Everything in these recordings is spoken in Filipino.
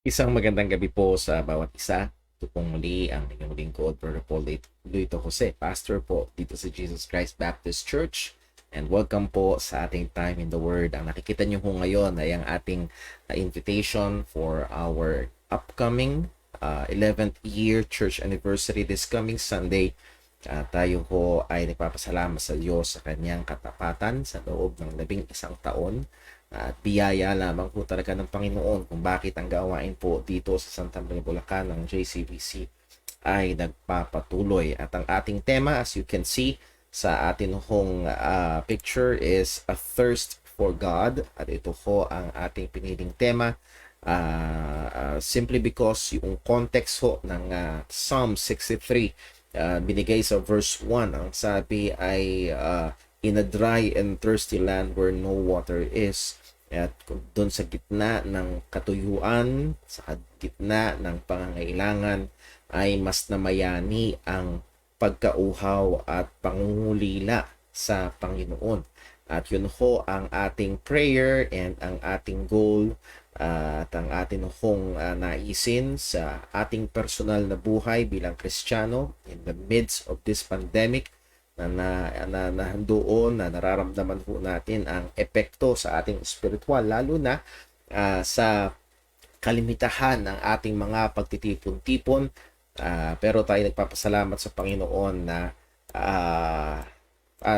Isang magandang gabi po sa bawat isa. Ito pong muli ang inyong lingkod, Brother Paul Luito Jose, Pastor po dito sa Jesus Christ Baptist Church. And welcome po sa ating Time in the Word. Ang nakikita nyo po ngayon ay ang ating invitation for our upcoming 11th year church anniversary this coming Sunday. Tayo po ay nagpapasalamat sa Diyos sa kanyang katapatan sa loob ng 11 taon. At biyaya lamang po talaga ng Panginoon kung bakit ang gawain po dito sa Santa Maria, Bulacan ng JCBC ay nagpapatuloy. At ang ating tema, as you can see sa atin hong picture, is A Thirst for God. At ito po ang ating piniling tema simply because yung context ho ng Psalm 63 binigay sa verse 1. Ang sabi ay in a dry and thirsty land where no water is. At doon sa gitna ng katuyuan, sa gitna ng pangangailangan, ay mas namayani ang pagkauhaw at pangungulila sa Panginoon. At yun ho ang ating prayer and ang ating goal at ang ating hong naisin sa ating personal na buhay bilang Kristiyano in the midst of this pandemic na doon na nararamdaman po natin ang epekto sa ating spiritual, lalo na sa kalimitahan ng ating mga pagtitipon-tipon. Pero tayo nagpapasalamat sa Panginoon na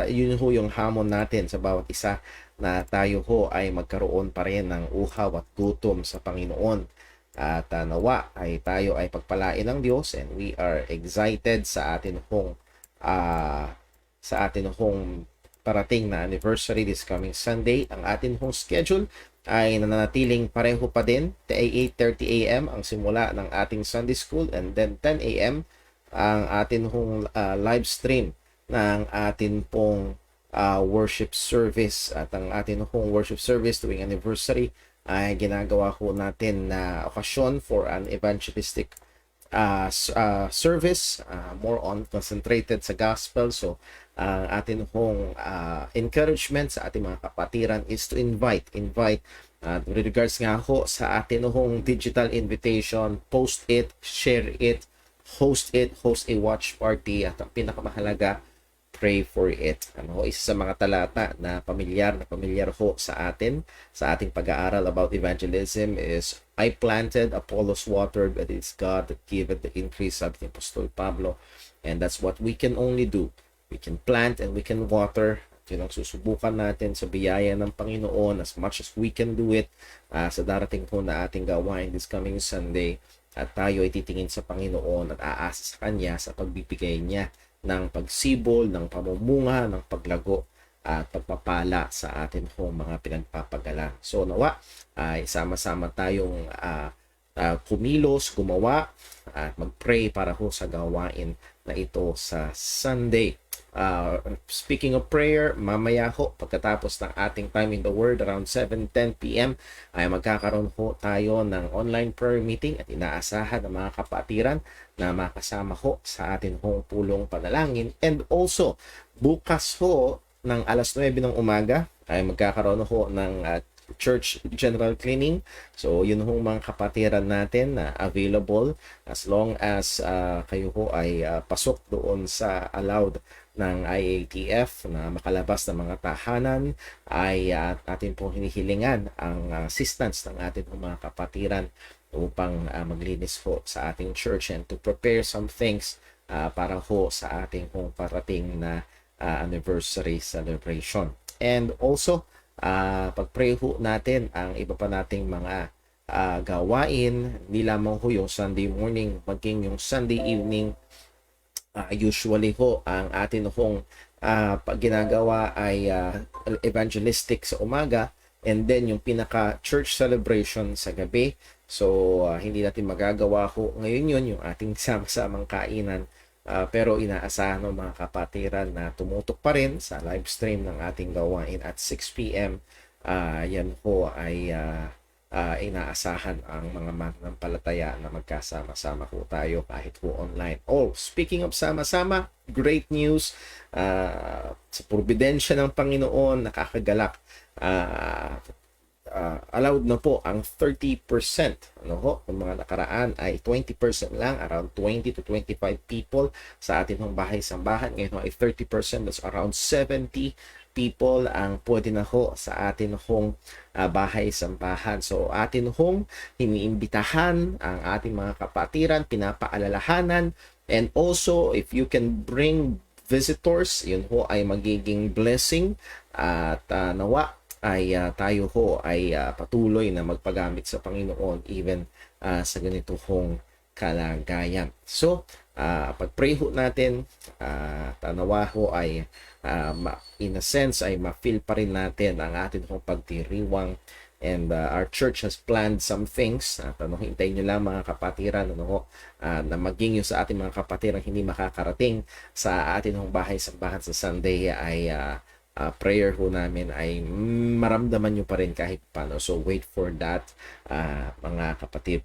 yun ho yung hamon natin sa bawat isa, na tayo ho ay magkaroon pa rin ng uhaw at gutom sa Panginoon. At nawa ay tayo ay pagpalain ng Diyos, and we are excited sa atin hong parating na anniversary this coming Sunday. Ang atin hong schedule ay nananatiling pareho pa din. 8:30 a.m. ang simula ng ating Sunday School, and then 10 a.m. ang atin hong live stream ng atin pong worship service. At ang atin hong worship service tuwing anniversary ay ginagawa ko natin na okasyon for an evangelistic service, more on concentrated sa gospel. So atin hong encouragement sa ating mga kapatiran is to invite with regards nga ho sa atin hong digital invitation, post it, share it, host a watch party, at ang pinakamahalaga, pray for it. Isa sa mga talata na pamilyar ho sa atin sa ating pag-aaral about evangelism is, I planted, Apollos watered, but it's God that giveth the increase, sabi ni Apostol Pablo. And that's what we can only do. We can plant and we can water. Yun ang susubukan natin sa biyaya ng Panginoon as much as we can do it sa darating po na ating gawain this coming Sunday. At tayo ay titingin sa Panginoon at aasa sa Kanya sa pagbibigay niya ng pagsibol, ng pamumunga, ng paglago at pagpapala sa atin hong mga pinagpapagalang. So nawa ay sama-sama tayong kumilos, gumawa at mag-pray para ho sa gawain na ito sa Sunday. Speaking of prayer, mamaya ho, pagkatapos ng ating Time in the Word around 7:10 p.m. ay magkakaroon ho tayo ng online prayer meeting, at inaasahan ng mga kapatiran na makasama ho sa atin hong pulong panalangin. And also, bukas ho ng alas 9 ng umaga ay magkakaroon ho ng church general cleaning. So yun hong mga kapatiran natin na available, as long as kayo ho ay pasok doon sa allowed ng IATF na makalabas ng mga tahanan, ay atin pong hinihilingan ang assistance ng ating mga kapatiran upang maglinis ho sa ating church and to prepare some things para ho sa ating hong parating na anniversary celebration. And also, pag-pray ho natin ang iba pa nating mga gawain, hindi lamang ho yung Sunday morning, maging yung Sunday evening. Usually ho, ang atin hong ginagawa ay evangelistic sa umaga, and then yung pinaka-church celebration sa gabi. So, hindi natin magagawa ho ngayon yun, yung ating sama-samang kainan. Pero inaasahan ng mga kapatiran na tumutok pa rin sa live stream ng ating gawain at 6 p.m. Yan ho ay inaasahan ang mga mananampalataya na magkasama-sama po tayo kahit po online. Speaking of sama-sama, great news sa providensya ng Panginoon, nakakagalak. allowed na po ang 30%. Ano ho? Yung mga nakaraan ay 20% lang, around 20 to 25 people sa atin hong bahay-sambahan. Ngayon ho ay 30%, that's around 70 people ang pwede na ho sa atin hong bahay-sambahan. So atin hong hiniimbitahan ang ating mga kapatiran, pinapaalalahanan, and also if you can bring visitors, yun ho ay magiging blessing at nawa ay tayo ho ay patuloy na magpagamit sa Panginoon even sa ganito hong kalagayan. So, pag-pray ho natin, tanawa ho ay in a sense ay ma-feel pa rin natin ang atin hong pagdiriwang, and our church has planned some things. Hintayin nyo lang mga kapatiran na maging yung sa ating mga kapatiran hindi makakarating sa atin hong bahay-sambahan sa Sunday ay prayer ho namin ay maramdaman nyo pa rin kahit paano. So wait for that mga kapatid.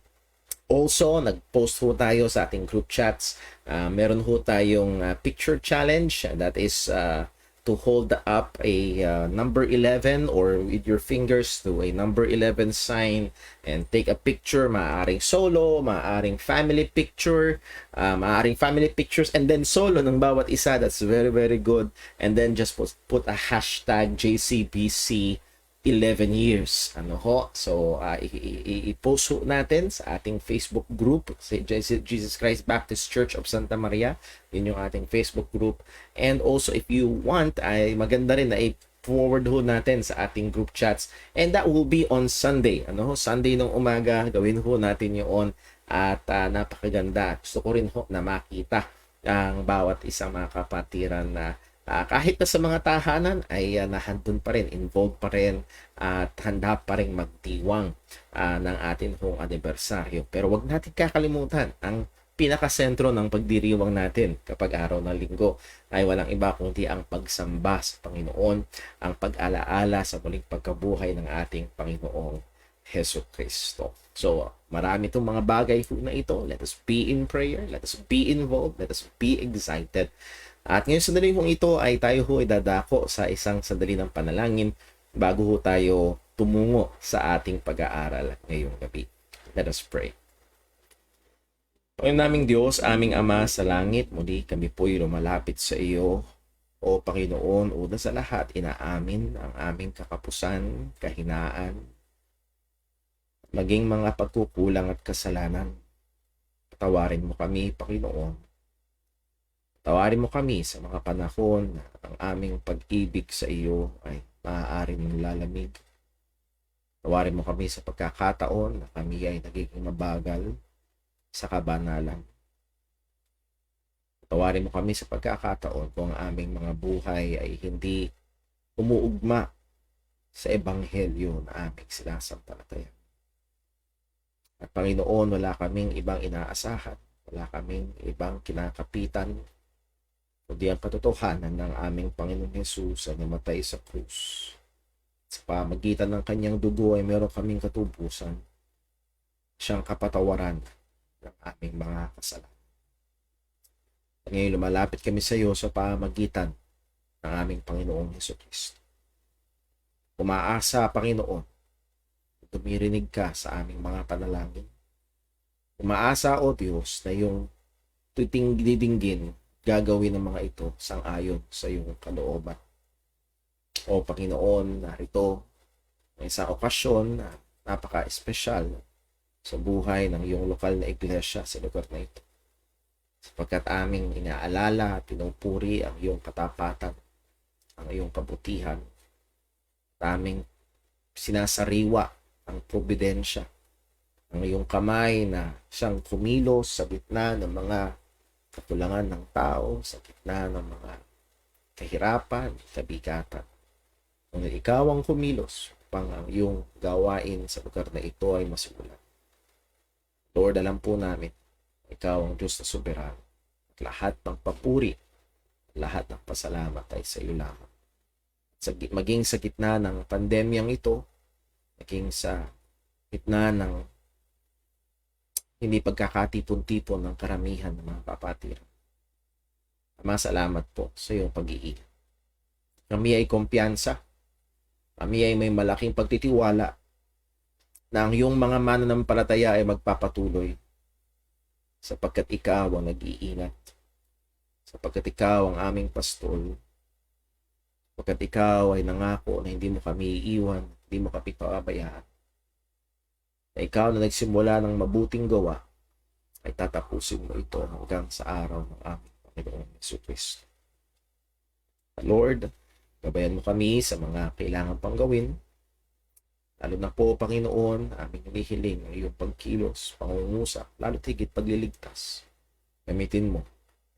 Also, nag-post ho tayo sa ating group chats. Meron ho tayong picture challenge that is to hold up a number 11 or with your fingers to a number 11 sign and take a picture. Maaring solo, maaring family picture, maaring family pictures and then solo ng bawat isa. That's very, very good. And then just put a hashtag JCBC 11 years. So, i-post ho natin sa ating Facebook group, Jesus Christ Baptist Church of Santa Maria. Yun yung ating Facebook group. And also, if you want, ay maganda rin na i-forward ho natin sa ating group chats. And that will be on Sunday. Sunday ng umaga, gawin ho natin yun. At napakaganda. Gusto ko rin ho na makita ang bawat isang mga kapatiran na kahit na sa mga tahanan ay nahandun pa rin, involved pa rin at handa pa rin magdiwang ng atin hong anibersaryo. Pero wag natin kakalimutan ang pinakasentro ng pagdiriwang natin kapag araw ng linggo ay walang iba kundi ang pagsamba sa Panginoon, ang pag-alaala sa muling pagkabuhay ng ating Panginoong Hesus Kristo. So, marami itong mga bagay na ito. Let us be in prayer. Let us be involved. Let us be excited. At ngayon sandali hong ito ay tayo ho ay dadako sa isang sandali ng panalangin bago ho tayo tumungo sa ating pag-aaral ngayong gabi. Let us pray. Panginoon naming Diyos, aming Ama sa langit, muli kami po'y lumalapit sa iyo. O Panginoon, una sa lahat, inaamin ang aming kakapusan, kahinaan, maging mga pagkukulang at kasalanan. Patawarin mo kami, Panginoon. Tawarin mo kami sa mga panahon na ang aming pag-ibig sa iyo ay maaaring lalamig. Tawarin mo kami sa pagkakataon na kami ay nagiging mabagal sa kabanalan. Tawarin mo kami sa pagkakataon kung ang aming mga buhay ay hindi umuugma sa ebanghelyo na aming sinasampalatayan. At Panginoon, wala kaming ibang inaasahan, wala kaming ibang kinakapitan, kundi ang katotohanan ng aming Panginoong Hesus ay namatay sa krus. Sa pamagitan ng kanyang dugo ay meron kaming katubusan, siyang kapatawaran ng aming mga kasalanan. Ngayon lumalapit kami sa iyo sa pamagitan ng aming Panginoong Hesus Kristo. Umaasa, Panginoon, dumirinig ka sa aming mga panalangin. Umaasa, O Diyos, na yung didinggin gagawin ng mga ito sang-ayon sa iyong kalooban. O Panginoon, narito may isang okasyon na napaka-espesyal sa buhay ng iyong lokal na iglesia sa lugar na ito. Sapagkat aming inaalala at pinupuri ang iyong katapatan, ang iyong kabutihan, at aming sinasariwa ang probidensya, ang iyong kamay na siyang kumilos sa gitna ng mga kakulangan ng tao, sa gitna ng mga kahirapan, kabigatan. Ngunit ikaw ang kumilos upang ang iyong gawain sa lugar na ito ay masimulan. Lord, alam po namin, ikaw ang Diyos na soberano. At lahat ng papuri, lahat ng pasalamat ay sa iyo lamang. Maging sa gitna ng pandemyang ito, maging sa gitna ng hindi pagkakatipon-tipon ng karamihan ng mga kapatiran. Ama, salamat po sa iyong pag-iingat. Kami ay kumpiyansa. Kami ay may malaking pagtitiwala na ang iyong mga mananampalataya ay magpapatuloy sapagkat ikaw ang nag-iingat, sapagkat ikaw ang aming pastol, sapagkat ikaw ay nangako na hindi mo kami iiwan, hindi mo kami pababayaan, na ikaw na nagsimula ng mabuting gawa ay tatapusin mo ito hanggang sa araw ng aming Panginoong Jesucristo. Lord, gabayan mo kami sa mga kailangan pang gawin. Lalo na po, Panginoon, aming hinihiling ang iyong pagkilos, pangungusap, lalo tigit pagliligtas. Gamitin mo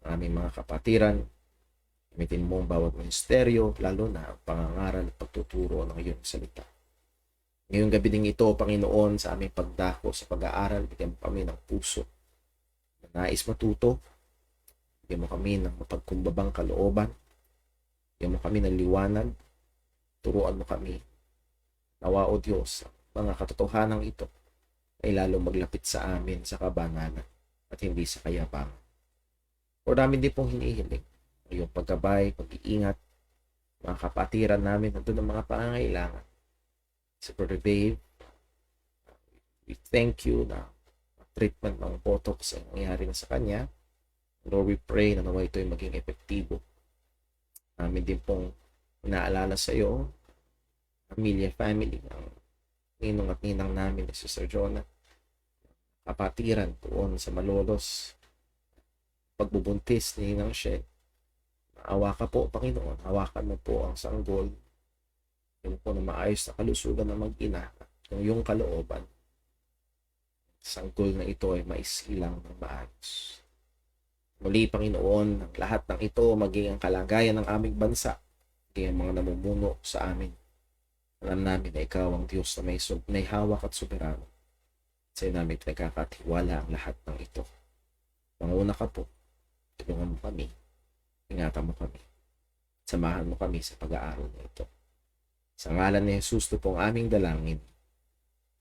ang aming mga kapatiran, gamitin mo ang bawat ministeryo, lalo na ang pangangaral at pagtuturo ng iyong salita. Ngayong gabi ding ito, Panginoon, sa aming pagdako sa pag-aaral, bigyan mo kami ng puso na nais matuto, bigyan mo kami ng mapagkumbabang kalooban, bigyan mo kami ng liwanag, turuan mo kami. Nawa, O Diyos, mga katotohanan ito ay lalo maglapit sa amin sa kabanalan at hindi sa kayabangan. O namin din pong hinihiling ang iyong paggabay, pag-iingat, mga kapatiran namin nandun ang mga pangangailangan. Si Brother Dave, we thank you na treatment ng botox ay nangyari na sa kanya. Lord, we pray na nawa ito ay maging epektibo. Namin din pong inaalala sa iyo, pamilya, family, ang ninong at ninang namin ni Sister Jonah, kapatiran doon sa Malolos, pagbubuntis ni Ninang Shed. Awa ka po, Panginoon, hawakan mo po ang sanggol, yung po na maayos na kalusugan ng mag-ina, kung yung kalooban, sanggol na ito ay maisilang ng maayos. Muli, Panginoon, ang lahat ng ito maging ang kalagayan ng aming bansa, maging ang mga namumuno sa amin. Alam namin na ikaw ang Diyos na may hawak at soberano. Sa'yo namin nagkakatiwala ang lahat ng ito. Panguna ka po, tulungan mo kami, ingatan mo kami, samahan mo kami sa pag-aaral na ito. Sa ngalan ni Jesus, ito pong aming dalangin.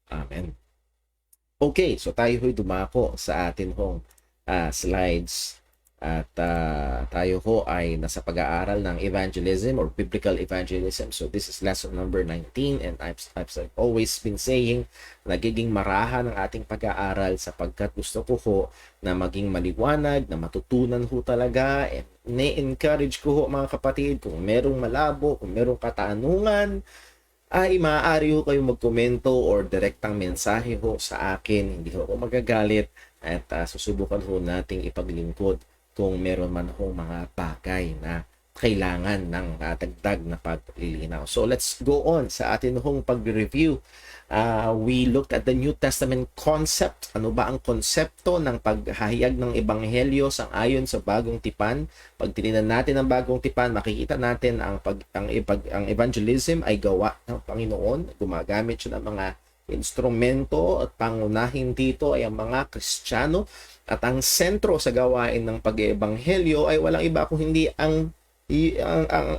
Amen. Okay, so tayo ho'y dumako sa atin hong slides. At tayo ho ay nasa pag-aaral ng evangelism or biblical evangelism. So this is lesson number 19 and I've always been saying nagiging marahan ang ating pag-aaral sapagkat gusto ko ho na maging maliwanag, na matutunan ho talaga, and na-encourage ko ho mga kapatid, kung merong malabo, kung merong katanungan, ay maaari ho kayong magkomento or direktang mensahe ho sa akin. Hindi ho ako magagalit at susubukan ho nating ipaglingkod kung meron man hong mga bagay na kailangan ng dagdag na paglilinaw. So let's go on sa atin hong pag-review. We looked at the New Testament concept. Ano ba ang konsepto ng paghahayag ng ebanghelyo sang-ayon sa bagong tipan? Pag tinignan natin ang bagong tipan, makikita natin ang evangelism ay gawa ng Panginoon. Gumagamit siya ng mga instrumento at pangunahin dito ay ang mga Kristiyano. At ang sentro sa gawain ng pag-ebanghelyo ay walang iba kung hindi ang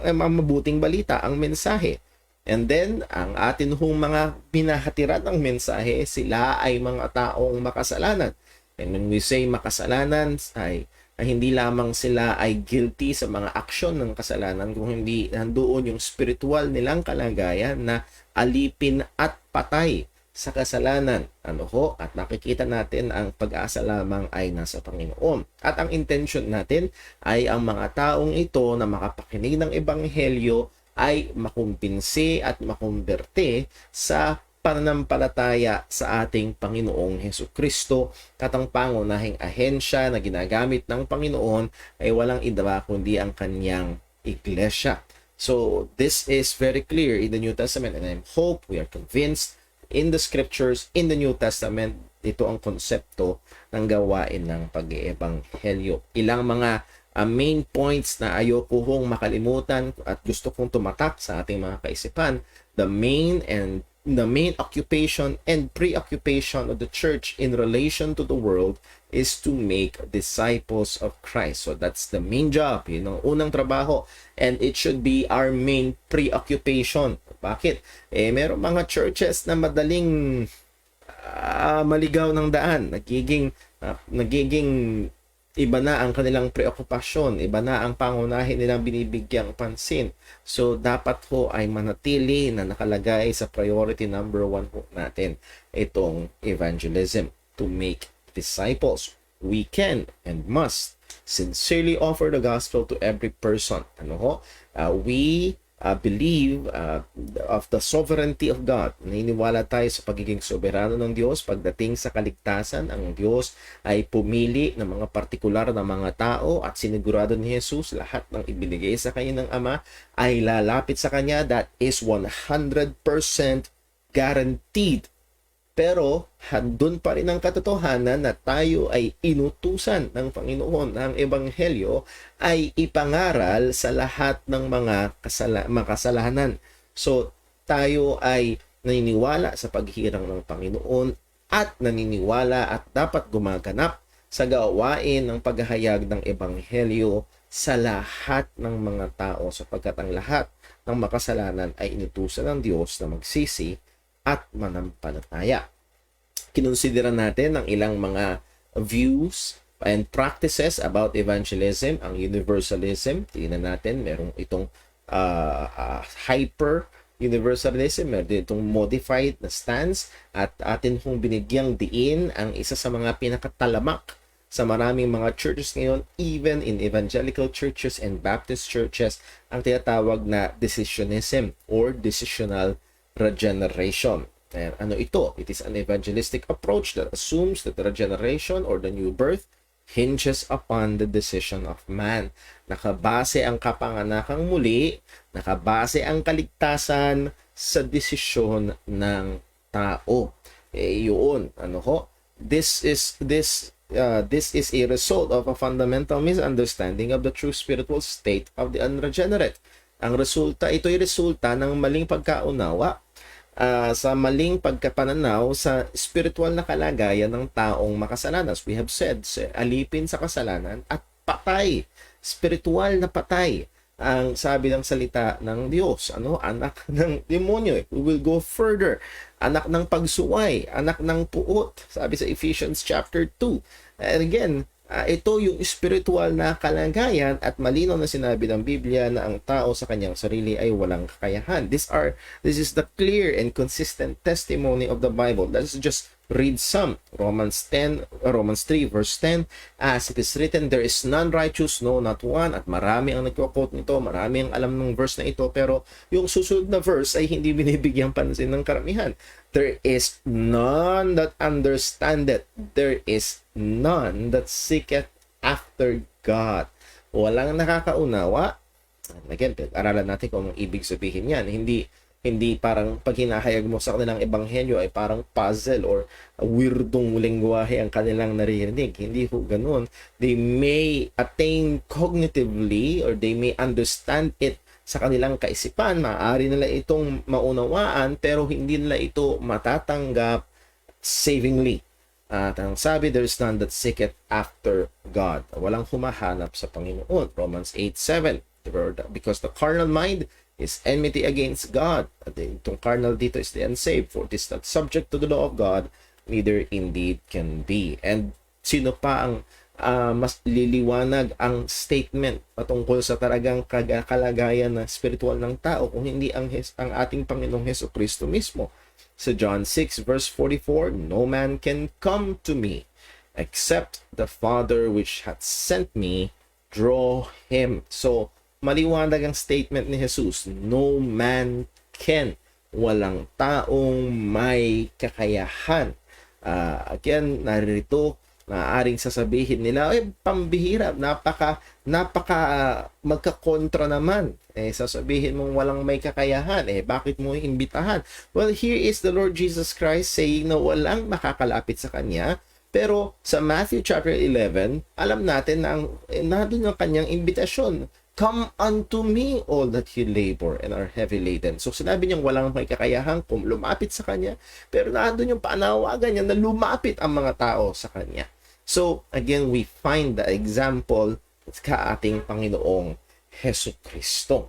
mabuting balita, ang mensahe. And then, ang atin hong mga pinahatiran ng mensahe, sila ay mga taong makasalanan. And when we say makasalanan, ay hindi lamang sila ay guilty sa mga aksyon ng kasalanan, kung hindi nandoon yung spiritual nilang kalagayan na alipin at patay sa kasalanan. At nakikita natin ang pag-asa lamang ay nasa Panginoon. At ang intention natin ay ang mga taong ito na makapakinig ng ebanghelyo ay makumpinsi at makumberte sa pananampalataya sa ating Panginoong Hesukristo. At ang pangunahing ahensya na ginagamit ng Panginoon ay walang iba kundi ang kanyang iglesia. So this is very clear in the New Testament, and I hope we are convinced in the scriptures, in the New Testament, ito ang konsepto ng gawain ng pag-iebanghelyo. Ilang mga main points na ayoko hong makalimutan at gusto kong tumatak sa ating mga kaisipan. The main occupation and preoccupation of the church in relation to the world is to make disciples of Christ. So that's the main job, yun ang unang trabaho, and it should be our main preoccupation. Bakit? Merong mga churches na madaling maligaw ng daan, nagiging Iba na ang kanilang preokupasyon, iba na ang pangunahin nilang binibigyang pansin. So, dapat ho ay manatili na nakalagay sa priority number 1 po natin itong evangelism, to make disciples. We can and must sincerely offer the gospel to every person. We believe of the sovereignty of God. Naniniwala tayo sa pagiging soberano ng Diyos. Pagdating sa kaligtasan, ang Diyos ay pumili ng mga partikular na mga tao at sinigurado ni Jesus lahat ng ibinigay sa kanya ng Ama ay lalapit sa kanya. That is 100% guaranteed. Pero handun pa rin ang katotohanan na tayo ay inutusan ng Panginoon. Ang Ebanghelyo ay ipangaral sa lahat ng mga makasalanan. So tayo ay naniniwala sa paghirang ng Panginoon at naniniwala at dapat gumaganap sa gawain ng paghahayag ng Ebanghelyo sa lahat ng mga tao, sapagkat ang lahat ng makasalanan ay inutusan ng Diyos na magsisi at manampalataya. Kinonsidera natin ang ilang mga views and practices about evangelism. Ang universalism, tingnan natin, merong itong hyper universalism, meron din itong modified na stance, at atin hong binigyang diin ang isa sa mga pinakatalamak sa maraming mga churches ngayon, even in evangelical churches and Baptist churches, ang tinatawag na decisionism or decisional regeneration. And ano ito? It is an evangelistic approach that assumes that the regeneration or the new birth hinges upon the decision of man. Nakabase ang kapanganakang muli, nakabase ang kaligtasan sa desisyon ng tao. Yun, this is a result of a fundamental misunderstanding of the true spiritual state of the unregenerate. Ito'y resulta ng maling pagkaunawa sa maling pagkapananaw sa spiritual na kalagayan ng taong makasalanan. As we have said, alipin sa kasalanan at patay. Spiritual na patay ang sabi ng salita ng Diyos. Anak ng demonyo. We will go further. Anak ng pagsuway, anak ng puot. Sabi sa Ephesians chapter 2. And again, ito yung spiritual na kalagayan, at malinaw na sinabi ng Biblia na ang tao sa kanyang sarili ay walang kakayahan. This is the clear and consistent testimony of the Bible. Let's just read some. Romans 3 verse 10, as it is written, there is none righteous, no, not one. At marami ang nagko-quote nito, marami ang alam ng verse na ito, pero yung susunod na verse ay hindi binibigyang pansin ng karamihan. There is none that understandeth. There is none that seeketh after God. Walang nakakaunawa. Again, aralan natin kung anong ibig sabihin yan. Hindi parang pag hinahayag mo sa kanilang ebanghelyo ay parang puzzle or weirdong lengguwahe ang kanilang naririnig. Hindi ho ganun. They may attain cognitively or they may understand it sa kanilang kaisipan. Maaari nila itong maunawaan pero hindi nila ito matatanggap savingly. At ang sabi, there is none that seeketh after God. Walang humahanap sa Panginoon. Romans 8:7. Because the carnal mind is enmity against God. At itong carnal dito is the unsaved, for it is not subject to the law of God, neither indeed can be. And sino pa ang mas liliwanag ang statement patungkol sa talagang kalagayan na spiritual ng tao kung hindi ang ating Panginoong Hesukristo mismo? Sa John 6 verse 44, no man can come to me except the Father which hath sent me draw him. So maliwanag ang statement ni Jesus, no man can. Walang taong may kakayahan. Again, narito, maaaring sasabihin nila, pambihira, napaka magkakontra naman. Sasabihin mong walang may kakayahan, bakit mo imbitahan? Well, here is the Lord Jesus Christ saying na walang makakalapit sa Kanya. Pero sa Matthew chapter 11, alam natin na nandun ang Kanyang imbitasyon. Come unto me, all that you labor and are heavy laden. So sinabi niyang walang may kakayahan kung lumapit sa Kanya, pero nandun yung panawagan niya na lumapit ang mga tao sa Kanya. So again, we find the example sa ating Panginoong Hesukristo.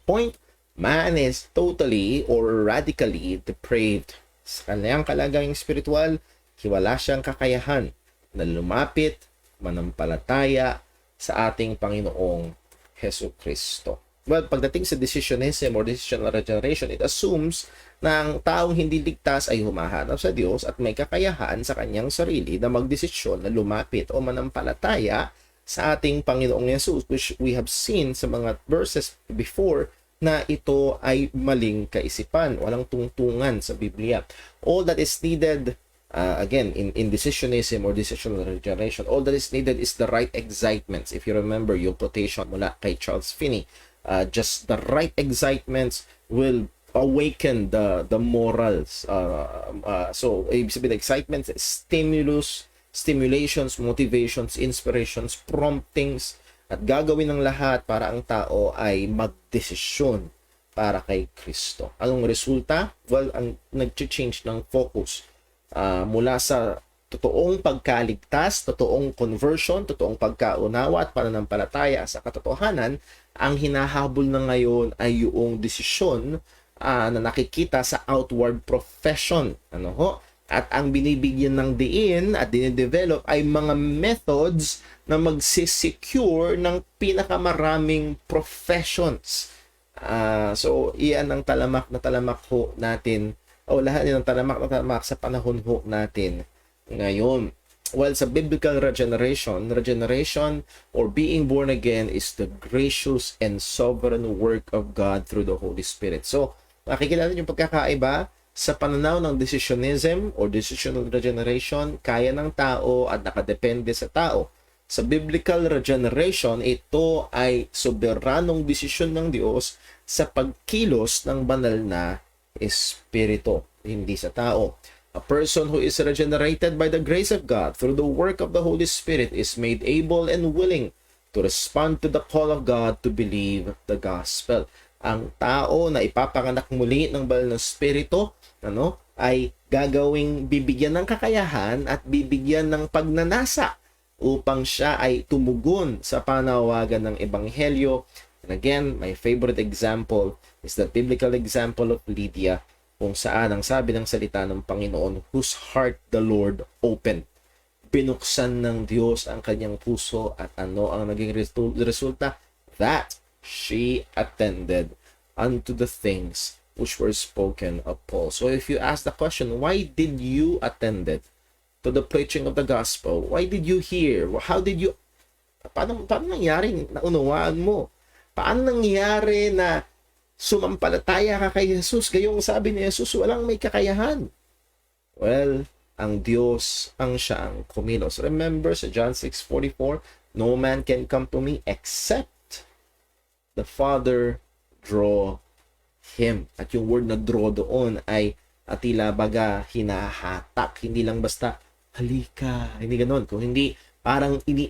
Point, man is totally or radically depraved. Sa kanyang kalagayang spiritual, wala siyang kakayahan na lumapit manampalataya sa ating Panginoong Hesus Kristo. Well, pagdating sa decisionism or decisional regeneration, it assumes na ang taong hindi ligtas ay humahanap sa Diyos at may kakayahan sa kanyang sarili na magdesisyon na lumapit o manampalataya sa ating Panginoong Hesus, which we have seen sa mga verses before na ito ay maling kaisipan, walang tungtungan sa Biblia. All that is needed, again, in decisionism or decisional regeneration, all that is needed is the right excitements. If you remember yung quotation mula kay Charles Finney, just the right excitements will awaken the morals. So, ibig sabihin, excitement, stimulations, motivations, inspirations, promptings, at gagawin ng lahat para ang tao ay magdesisyon para kay Kristo. Anong resulta? Well, ang nag-change ng focus mula sa totoong pagkaligtas, totoong conversion, totoong pagkaunawa at pananampalataya sa katotohanan, ang hinahabol na ngayon ay yung desisyon na nakikita sa outward profession. Ano ho? At ang binibigyan ng diin at dinidevelop ay mga methods na magsisecure ng pinakamaraming professions. So, iyan ang talamak na talamak ho natin, o lahat yan ang talamak na talamak sa panahon ho natin ngayon. Well, sa biblical regeneration or being born again is the gracious and sovereign work of God through the Holy Spirit. So, makikilala yung pagkakaiba sa pananaw ng decisionism or decisional regeneration, kaya ng tao at nakadepende sa tao. Sa biblical regeneration, ito ay soberanong desisyon ng Diyos sa pagkilos ng banal na espiritu, hindi sa tao. A person who is regenerated by the grace of God through the work of the Holy Spirit is made able and willing to respond to the call of God to believe the gospel. Ang tao na ipapanganak muli ng banal na espiritu, ay bibigyan ng kakayahan at bibigyan ng pagnanasa upang siya ay tumugon sa panawagan ng Ebanghelyo. And again, my favorite example is the biblical example of Lydia, kung saan ang sabi ng salita ng Panginoon, whose heart the Lord opened. Binuksan ng Diyos ang kanyang puso at ano ang naging resulta? That she attended unto the things which were spoken of Paul. So if you ask the question, why did you attend it to the preaching of the gospel? Why did you hear? How did you, paano nangyari na unawaan mo? Paano nangyari na sumampalataya ka kay Jesus? Gayong sabi ni Jesus, walang may kakayahan. Well, ang Diyos ang siyang kumilos. Remember sa John 6:44, no man can come to me except the Father draw him. At yung word na draw doon ay tila baga hinahatak. Hindi lang basta halika. Hindi ganoon. Kung hindi,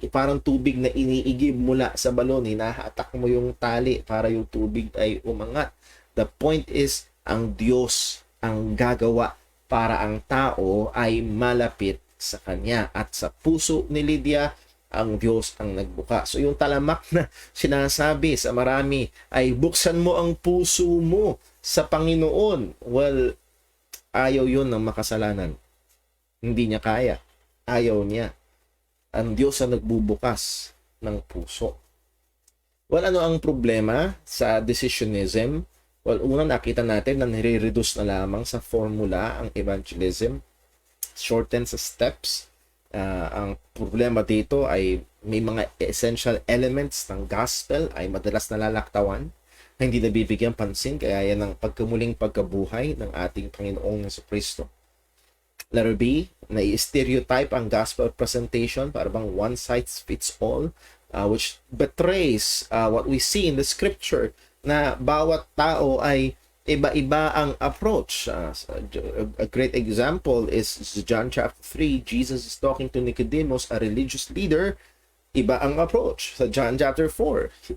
parang tubig na iniigib mula sa balon, hinahatak mo yung tali para yung tubig ay umangat. The point is, ang Diyos ang gagawa para ang tao ay malapit sa Kanya. At sa puso ni Lydia, ang Diyos ang nagbuka. So yung talamak na sinasabi sa marami ay buksan mo ang puso mo sa Panginoon. Well, ayaw yun ng makasalanan. Hindi niya kaya. Ayaw niya. Ang Diyos ang nagbubukas ng puso. Well, ano ang problema sa decisionism? Well, una nakita natin na nire-reduce na lamang sa formula ang evangelism. Shorten sa steps. Ang problema dito ay may mga essential elements ng gospel ay madalas nalalaktawan na hindi nabibigyan pansin, kaya yan ang pagkamuling pagkabuhay ng ating Panginoong Jesucristo. Letter B, na-stereotype ang gospel presentation para bang one size fits all, which betrays what we see in the scripture na bawat tao ay iba-iba ang approach. A great example is John chapter 3. Jesus is talking to Nicodemus, a religious leader. Iba ang approach. Sa John chapter 4,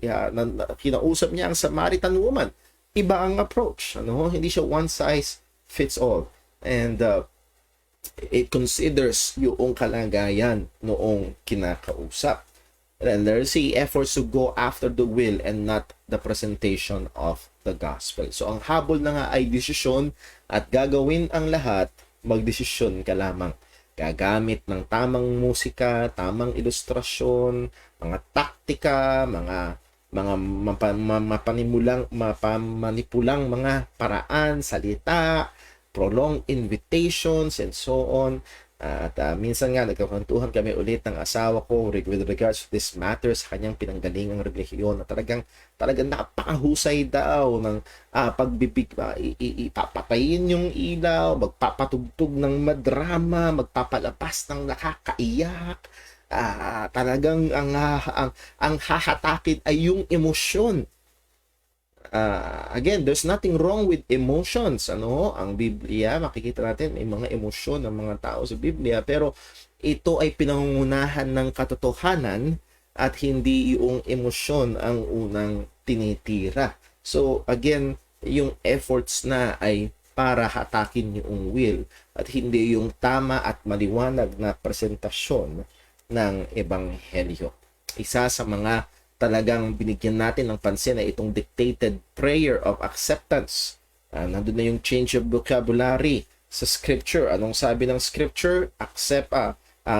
kinausap niya ang Samaritan woman. Iba ang approach. Hindi siya one size fits all. And it considers yung kalagayan noong kinakausap. And there's efforts to go after the will and not the presentation of the gospel. So ang habol na nga ay desisyon at gagawin ang lahat, magdesisyon ka lamang. gagamit ng tamang musika, tamang ilustrasyon, mga taktika, mapamanipulang mga paraan, salita, prolonged invitations, and so on. At minsan nga, nagkakwentuhan kami ulit ng asawa ko with regards to this matter sa kanyang pinanggalingang relihiyon na talagang napakahusay daw ng ipapatayin yung ilaw, magpapatugtog ng madrama, magpapalabas ng nakakaiyak. Talagang ang hahatakin ay yung emosyon. Again, there's nothing wrong with emotions. Ang Biblia, makikita natin may mga emosyon ng mga tao sa Biblia, pero ito ay pinangungunahan ng katotohanan at hindi yung emosyon ang unang tinitira. So again, yung efforts na ay para hatakin yung will at hindi yung tama at maliwanag na presentasyon ng ebanghelyo. Isa sa mga talagang binigyan natin ng pansin ay itong dictated prayer of acceptance. Nandun na yung change of vocabulary sa scripture. Anong sabi ng scripture? Accept,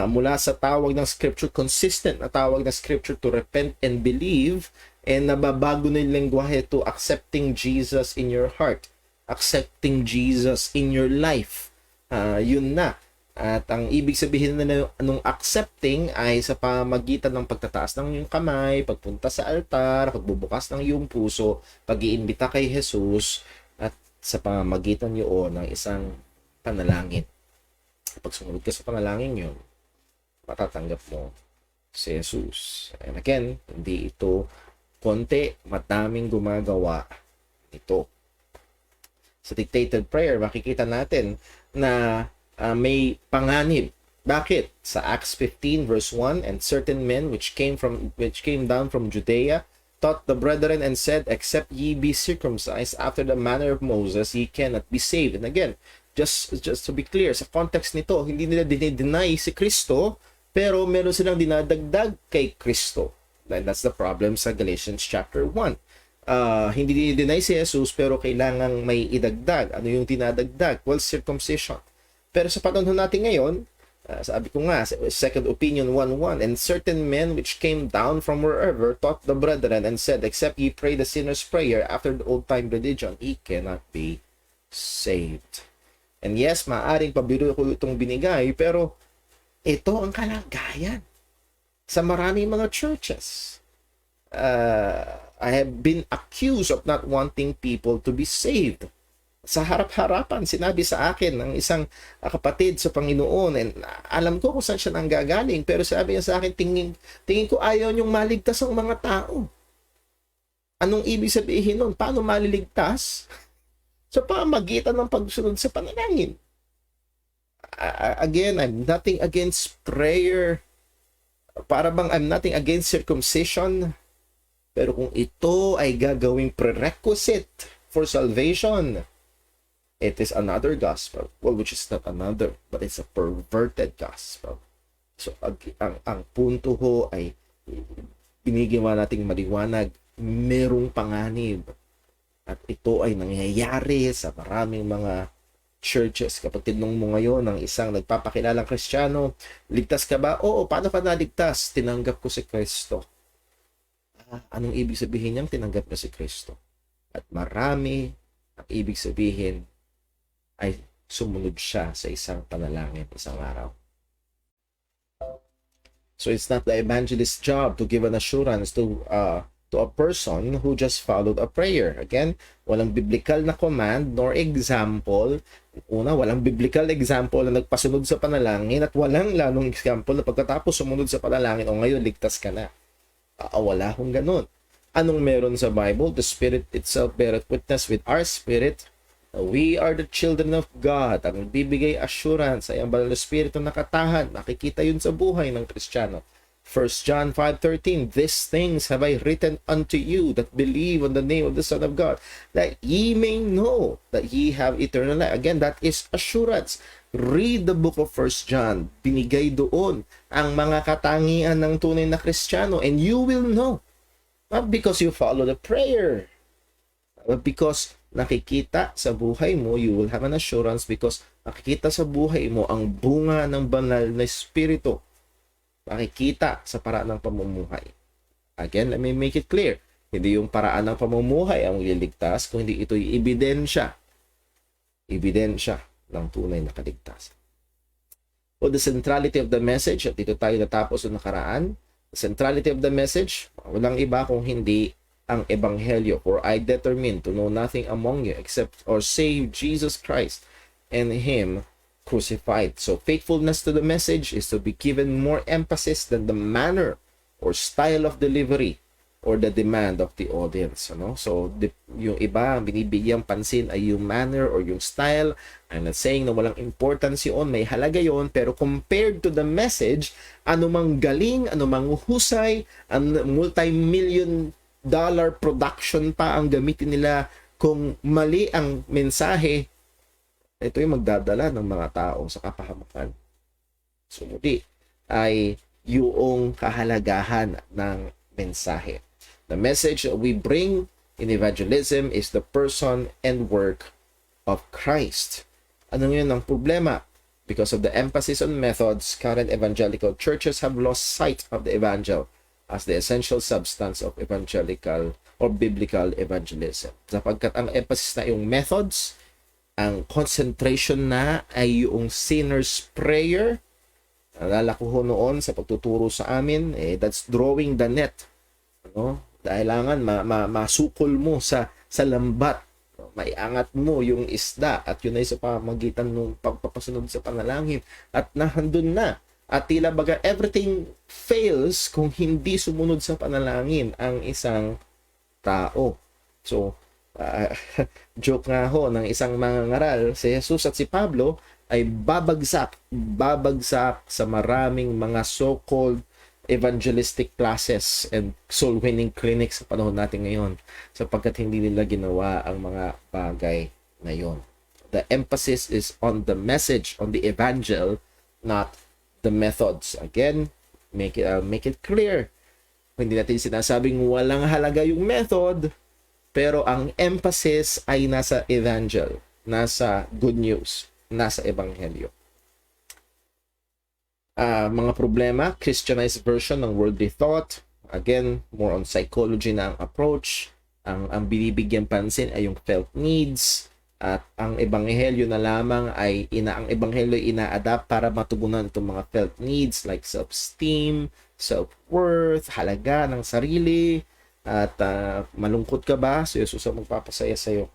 mula sa tawag ng scripture, consistent na tawag ng scripture to repent and believe, and nababago na yung lengguwahe to accepting Jesus in your heart, accepting Jesus in your life. Yun na. At ang ibig sabihin na nung accepting ay sa pamagitan ng pagtataas ng iyong kamay, pagpunta sa altar, pagbubukas ng iyong puso, pag-iimbita kay Jesus, at sa pamamagitan yun ng isang panalangin. Pag sumunod ka sa panalangin yun, matatanggap mo si Jesus. And again, hindi ito konti, madaming gumagawa ito. Sa dictated prayer, makikita natin na may panganib. Bakit? Sa Acts 15 verse 1, and certain men which came down from Judea taught the brethren and said, except ye be circumcised after the manner of Moses, ye cannot be saved. And again, just to be clear, sa context nito, hindi nila dinideny si Kristo, pero meron silang dinadagdag kay Kristo. And that's the problem sa Galatians chapter 1. Hindi dinideny si Jesus, pero kailangang may idagdag. Ano yung dinadagdag? Well, circumcision. Pero sa panahon natin ngayon, sabi ko nga, Second Opinion 1:1, and certain men which came down from wherever taught the brethren and said, except ye pray the sinner's prayer after the old-time religion, ye cannot be saved. And yes, maaring pabiro ko itong binigay, pero ito ang kalagayan sa maraming mga churches. I have been accused of not wanting people to be saved. Sa harap-harapan, sinabi sa akin ng isang kapatid sa Panginoon, and alam ko kung saan siya nanggagaling, pero sabi niya sa akin, tingin ko ayaw niyong maligtas ang mga tao. Anong ibig sabihin nun? Paano maliligtas? Sa pamagitan ng pagsunod sa panalangin. Again, I'm nothing against prayer. Para bang I'm nothing against circumcision. Pero kung ito ay gagawing prerequisite for salvation, it is another gospel. Well, which is not another, but it's a perverted gospel. So, ang punto ho ay binigyan nating maliwanag, merong panganib. At ito ay nangyayari sa maraming mga churches. Kapag tinanong mo ngayon ng isang nagpapakilalang Kristiyano, ligtas ka ba? Oo, paano ka naligtas? Tinanggap ko si Kristo. Anong ibig sabihin niyang tinanggap na si Kristo? At marami ang ibig sabihin ay sumunod siya sa isang panalangin isang araw. So it's not the evangelist's job to give an assurance to a person who just followed a prayer. Again, walang biblical na command nor example. Una, walang biblical example na nagpasunod sa panalangin at walang lalong example na pagkatapos sumunod sa panalangin o ngayon ligtas ka na. Wala akong ganun. Anong meron sa Bible? The Spirit itself beareth witness with our spirit. We are the children of God. Ang bibigay assurance ay ang banal na Espiritu nakatahan. Makikita yun sa buhay ng Kristiyano. 1 John 5:13, these things have I written unto you that believe on the name of the Son of God, that ye may know that ye have eternal life. Again, that is assurance. Read the book of 1 John. Binigay doon ang mga katangian ng tunay na Kristiyano, and you will know. Not because you follow the prayer, but because nakikita sa buhay mo, you will have an assurance because Makikita sa buhay mo ang bunga ng banal na espiritu. Makikita sa paraan ng pamumuhay. Again, let me make it clear. Hindi yung paraan ng pamumuhay ang liligtas, kundi ito'y ebidensya. Ebidensya ng tunay na kaligtasan. O the centrality of the message, at dito tayo natapos sa nakaraan. The centrality of the message, walang iba kung hindi ang ebanghelyo. For I determined to know nothing among you except or save Jesus Christ and Him crucified. So faithfulness to the message is to be given more emphasis than the manner or style of delivery or the demand of the audience. So yung iba, ang binibigyang pansin ay yung manner or yung style. I'm not saying na walang importance yun, may halaga yun, pero compared to the message, anumang galing, anumang husay, ang multi-million dollar production pa ang gamitin nila, kung mali ang mensahe, ito yung magdadala ng mga tao sa kapahamakan. So, muli ay yung kahalagahan ng mensahe. The message that we bring in evangelism is the person and work of Christ. Ano yun ang problema? Because of the emphasis on methods, current evangelical churches have lost sight of the evangel as the essential substance of evangelical or biblical evangelism. Sapagkat ang emphasis na yung methods, ang concentration na ay yung sinner's prayer. Nalala ko ho noon sa pagtuturo sa amin, that's drawing the net. Kailangan masukol mo sa lambat. Maiangat mo yung isda at yun ay sa pamagitan ng pagpapasunod sa panalangin. At nahandun na. At tila baga everything fails kung hindi sumunod sa panalangin ang isang tao. So, joke nga ho ng isang mangangaral, si Jesus at si Pablo ay babagsak sa maraming mga so-called evangelistic classes and soul winning clinics sa panahon natin ngayon, sapagkat hindi nila ginawa ang mga bagay na yon. The emphasis is on the message, on the evangel, not the methods. Again, make it clear. Hindi natin sinasabing walang halaga yung method, pero ang emphasis ay nasa evangel, nasa good news, nasa ebanghelyo. Mga problema, Christianized version ng worldly thought. Again, more on psychology na ang approach. Ang binibigyan pansin ay yung felt needs. At ang ebanghelyo na lamang ay ang ebanghelyo ay ina-adapt para matugunan itong mga felt needs like self-esteem, self-worth, halaga ng sarili. At malungkot ka ba? So Jesus ang magpapasaya sa'yo.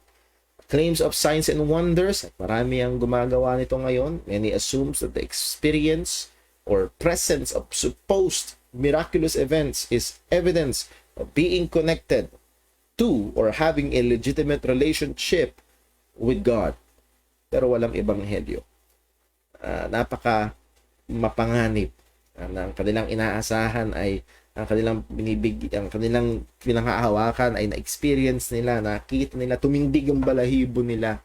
Claims of signs and wonders. At marami ang gumagawa nito ngayon. Many assumes that the experience or presence of supposed miraculous events is evidence of being connected to or having a legitimate relationship with God. Pero walang ebanghelyo. Napaka mapanganib. Ang kanilang inaasahan ay ang kanilang ang kanilang pinanghahawakan ay na-experience nila, nakita nila, tumindig ang balahibo nila.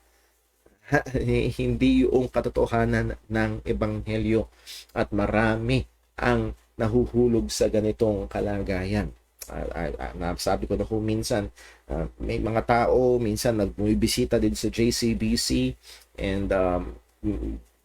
Hindi yung katotohanan ng ebanghelyo, at marami ang nahuhulog sa ganitong kalagayan. Sabi ko na kung minsan may mga tao minsan nagbibisita din sa JCBC, and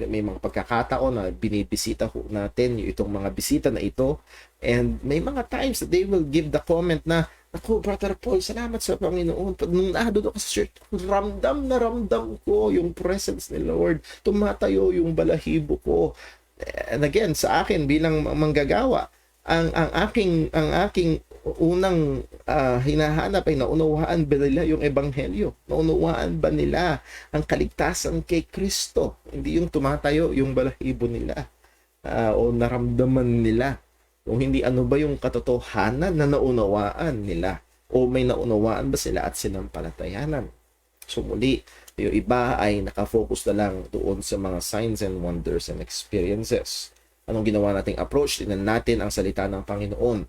may mga pagkakataon na binibisita natin itong mga bisita na ito, and may mga times that they will give the comment na, ako, Brother Paul, salamat sa Panginoon. Nung nahado ako sa church, ramdam na ramdam ko yung presence ni Lord. Tumatayo yung balahibo ko. And again, sa akin bilang manggagawa, ang aking unang hinahanap ay naunawaan ba nila yung ebanghelyo? Naunawaan ba nila ang kaligtasan kay Kristo? Hindi yung tumatayo yung balahibo nila o naramdaman nila. Kung hindi, ano ba yung katotohanan na naunawaan nila? O may naunawaan ba sila at sinampalatayanan? So muli, yung iba ay nakafocus na lang doon sa mga signs and wonders and experiences. Anong ginawa nating approach? Tingnan natin ang salita ng Panginoon.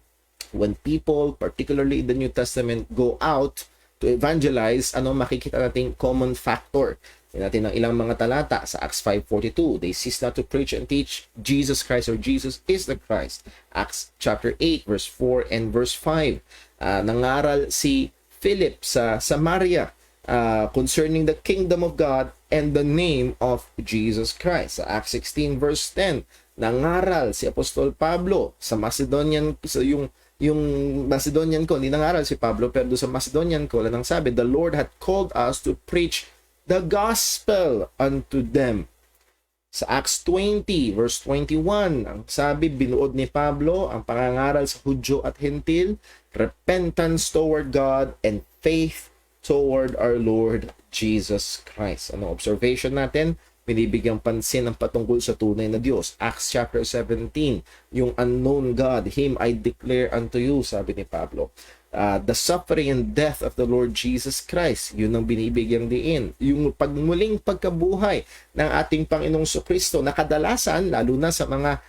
When people, particularly in the New Testament, go out to evangelize, ano makikita nating common factor? Tingnan natin ang ilang mga talata sa Acts 5:42. They cease not to preach and teach Jesus Christ, or Jesus is the Christ. Acts chapter 8 verse 4 and verse 5. Nangaral si Philip sa Samaria. concerning the kingdom of God and the name of Jesus Christ. Sa Acts 16 verse 10, nangaral si Apostol Pablo sa Macedonian, yung Macedonian ko, hindi nangaral si Pablo, pero sa Macedonian ko, lang sabi, the Lord had called us to preach the gospel unto them. Sa Acts 20, verse 21, ang sabi, binuod ni Pablo ang pangangaral sa Hudyo at Hentil, repentance toward God and faith toward our Lord Jesus Christ. Ano observation natin? Binibigyang pansin ang patungkol sa tunay na Diyos. Acts chapter 17, yung unknown God, Him I declare unto you, sabi ni Pablo. The suffering and death of the Lord Jesus Christ, yun ang binibigyang diin. Yung pagmuling pagkabuhay ng ating Panginoong Kristo na kadalasan, lalo na sa mga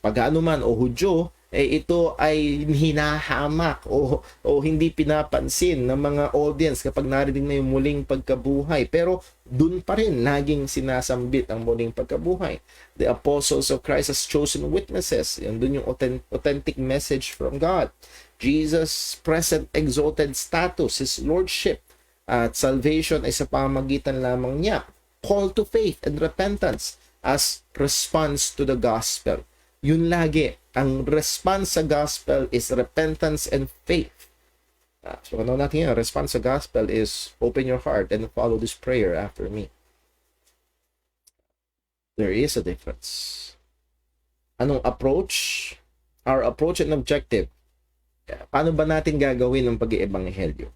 pag-ano man o Hudyo, ito ay hinahamak o hindi pinapansin ng mga audience kapag narinig na yung muling pagkabuhay. Pero dun pa rin laging sinasambit ang muling pagkabuhay. The apostles of Christ as chosen witnesses. Yan dun yung authentic message from God. Jesus' present exalted status, His lordship at salvation ay sa pamagitan lamang niya. Call to faith and repentance as response to the gospel. Yun lagi. Ang response sa gospel is repentance and faith. So ano natin yan? Response sa gospel is open your heart and follow this prayer after me. There is a difference. Anong approach? Our approach and objective. Paano ba natin gagawin ang pag-iebanghelyo?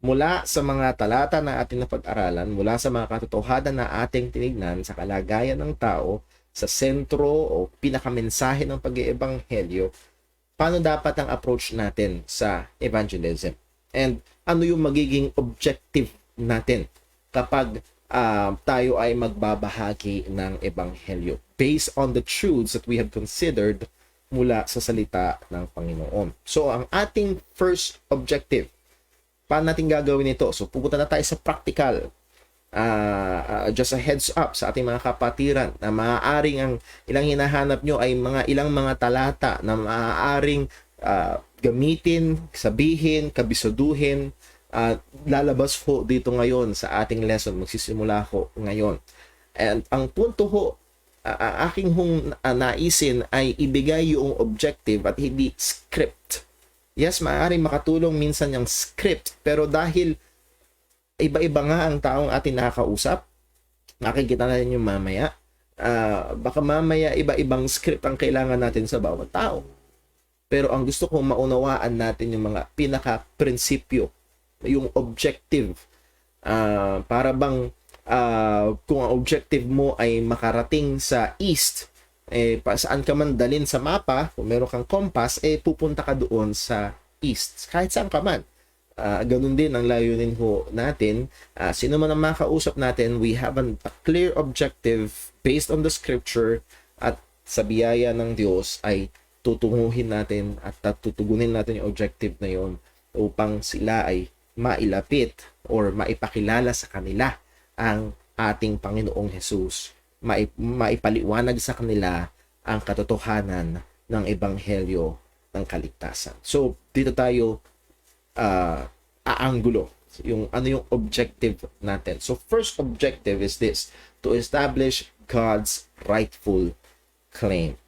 Mula sa mga talata na ating napag-aralan, mula sa mga katotohanan na ating tinignan sa kalagayan ng tao, sa sentro o pinakamensahe ng pag-iebanghelyo, paano dapat ang approach natin sa evangelism? And ano yung magiging objective natin kapag tayo ay magbabahagi ng ebanghelyo based on the truths that we have considered mula sa salita ng Panginoon. So, ang ating first objective, paano natin gagawin ito? So, pupunta na tayo sa practical. Just a heads up sa ating mga kapatiran na maaaring ang ilang hinahanap nyo ay ilang mga talata na maaaring gamitin, sabihin, kabisaduhin, lalabas po dito ngayon sa ating lesson. Magsisimula ko ngayon. And ang punto ho, aking naisin ay ibigay yung objective at hindi script. Yes, maaaring makatulong minsan yung script, pero dahil iba-iba nga ang taong ating nakakausap, makikita natin yung mamaya, baka mamaya iba-ibang script ang kailangan natin sa bawat tao. Pero ang gusto kong maunawaan natin yung mga pinaka-prinsipyo, yung objective. Para bang kung ang objective mo ay makarating sa east, saan ka man dalin sa mapa, kung meron kang compass, pupunta ka doon sa east. Kahit saan ka man. Ganun din ang layunin ho natin. Sino man ang makausap natin, we have a clear objective based on the scripture at sa biyaya ng Diyos ay tutunguhin natin at tutugunin natin yung objective na yon upang sila ay mailapit or maipakilala sa kanila ang ating Panginoong Jesus. Maipaliwanag sa kanila ang katotohanan ng ebanghelyo ng kaligtasan. So, dito tayo aangulo yung ano yung objective natin. So first objective is this, to establish God's rightful claim.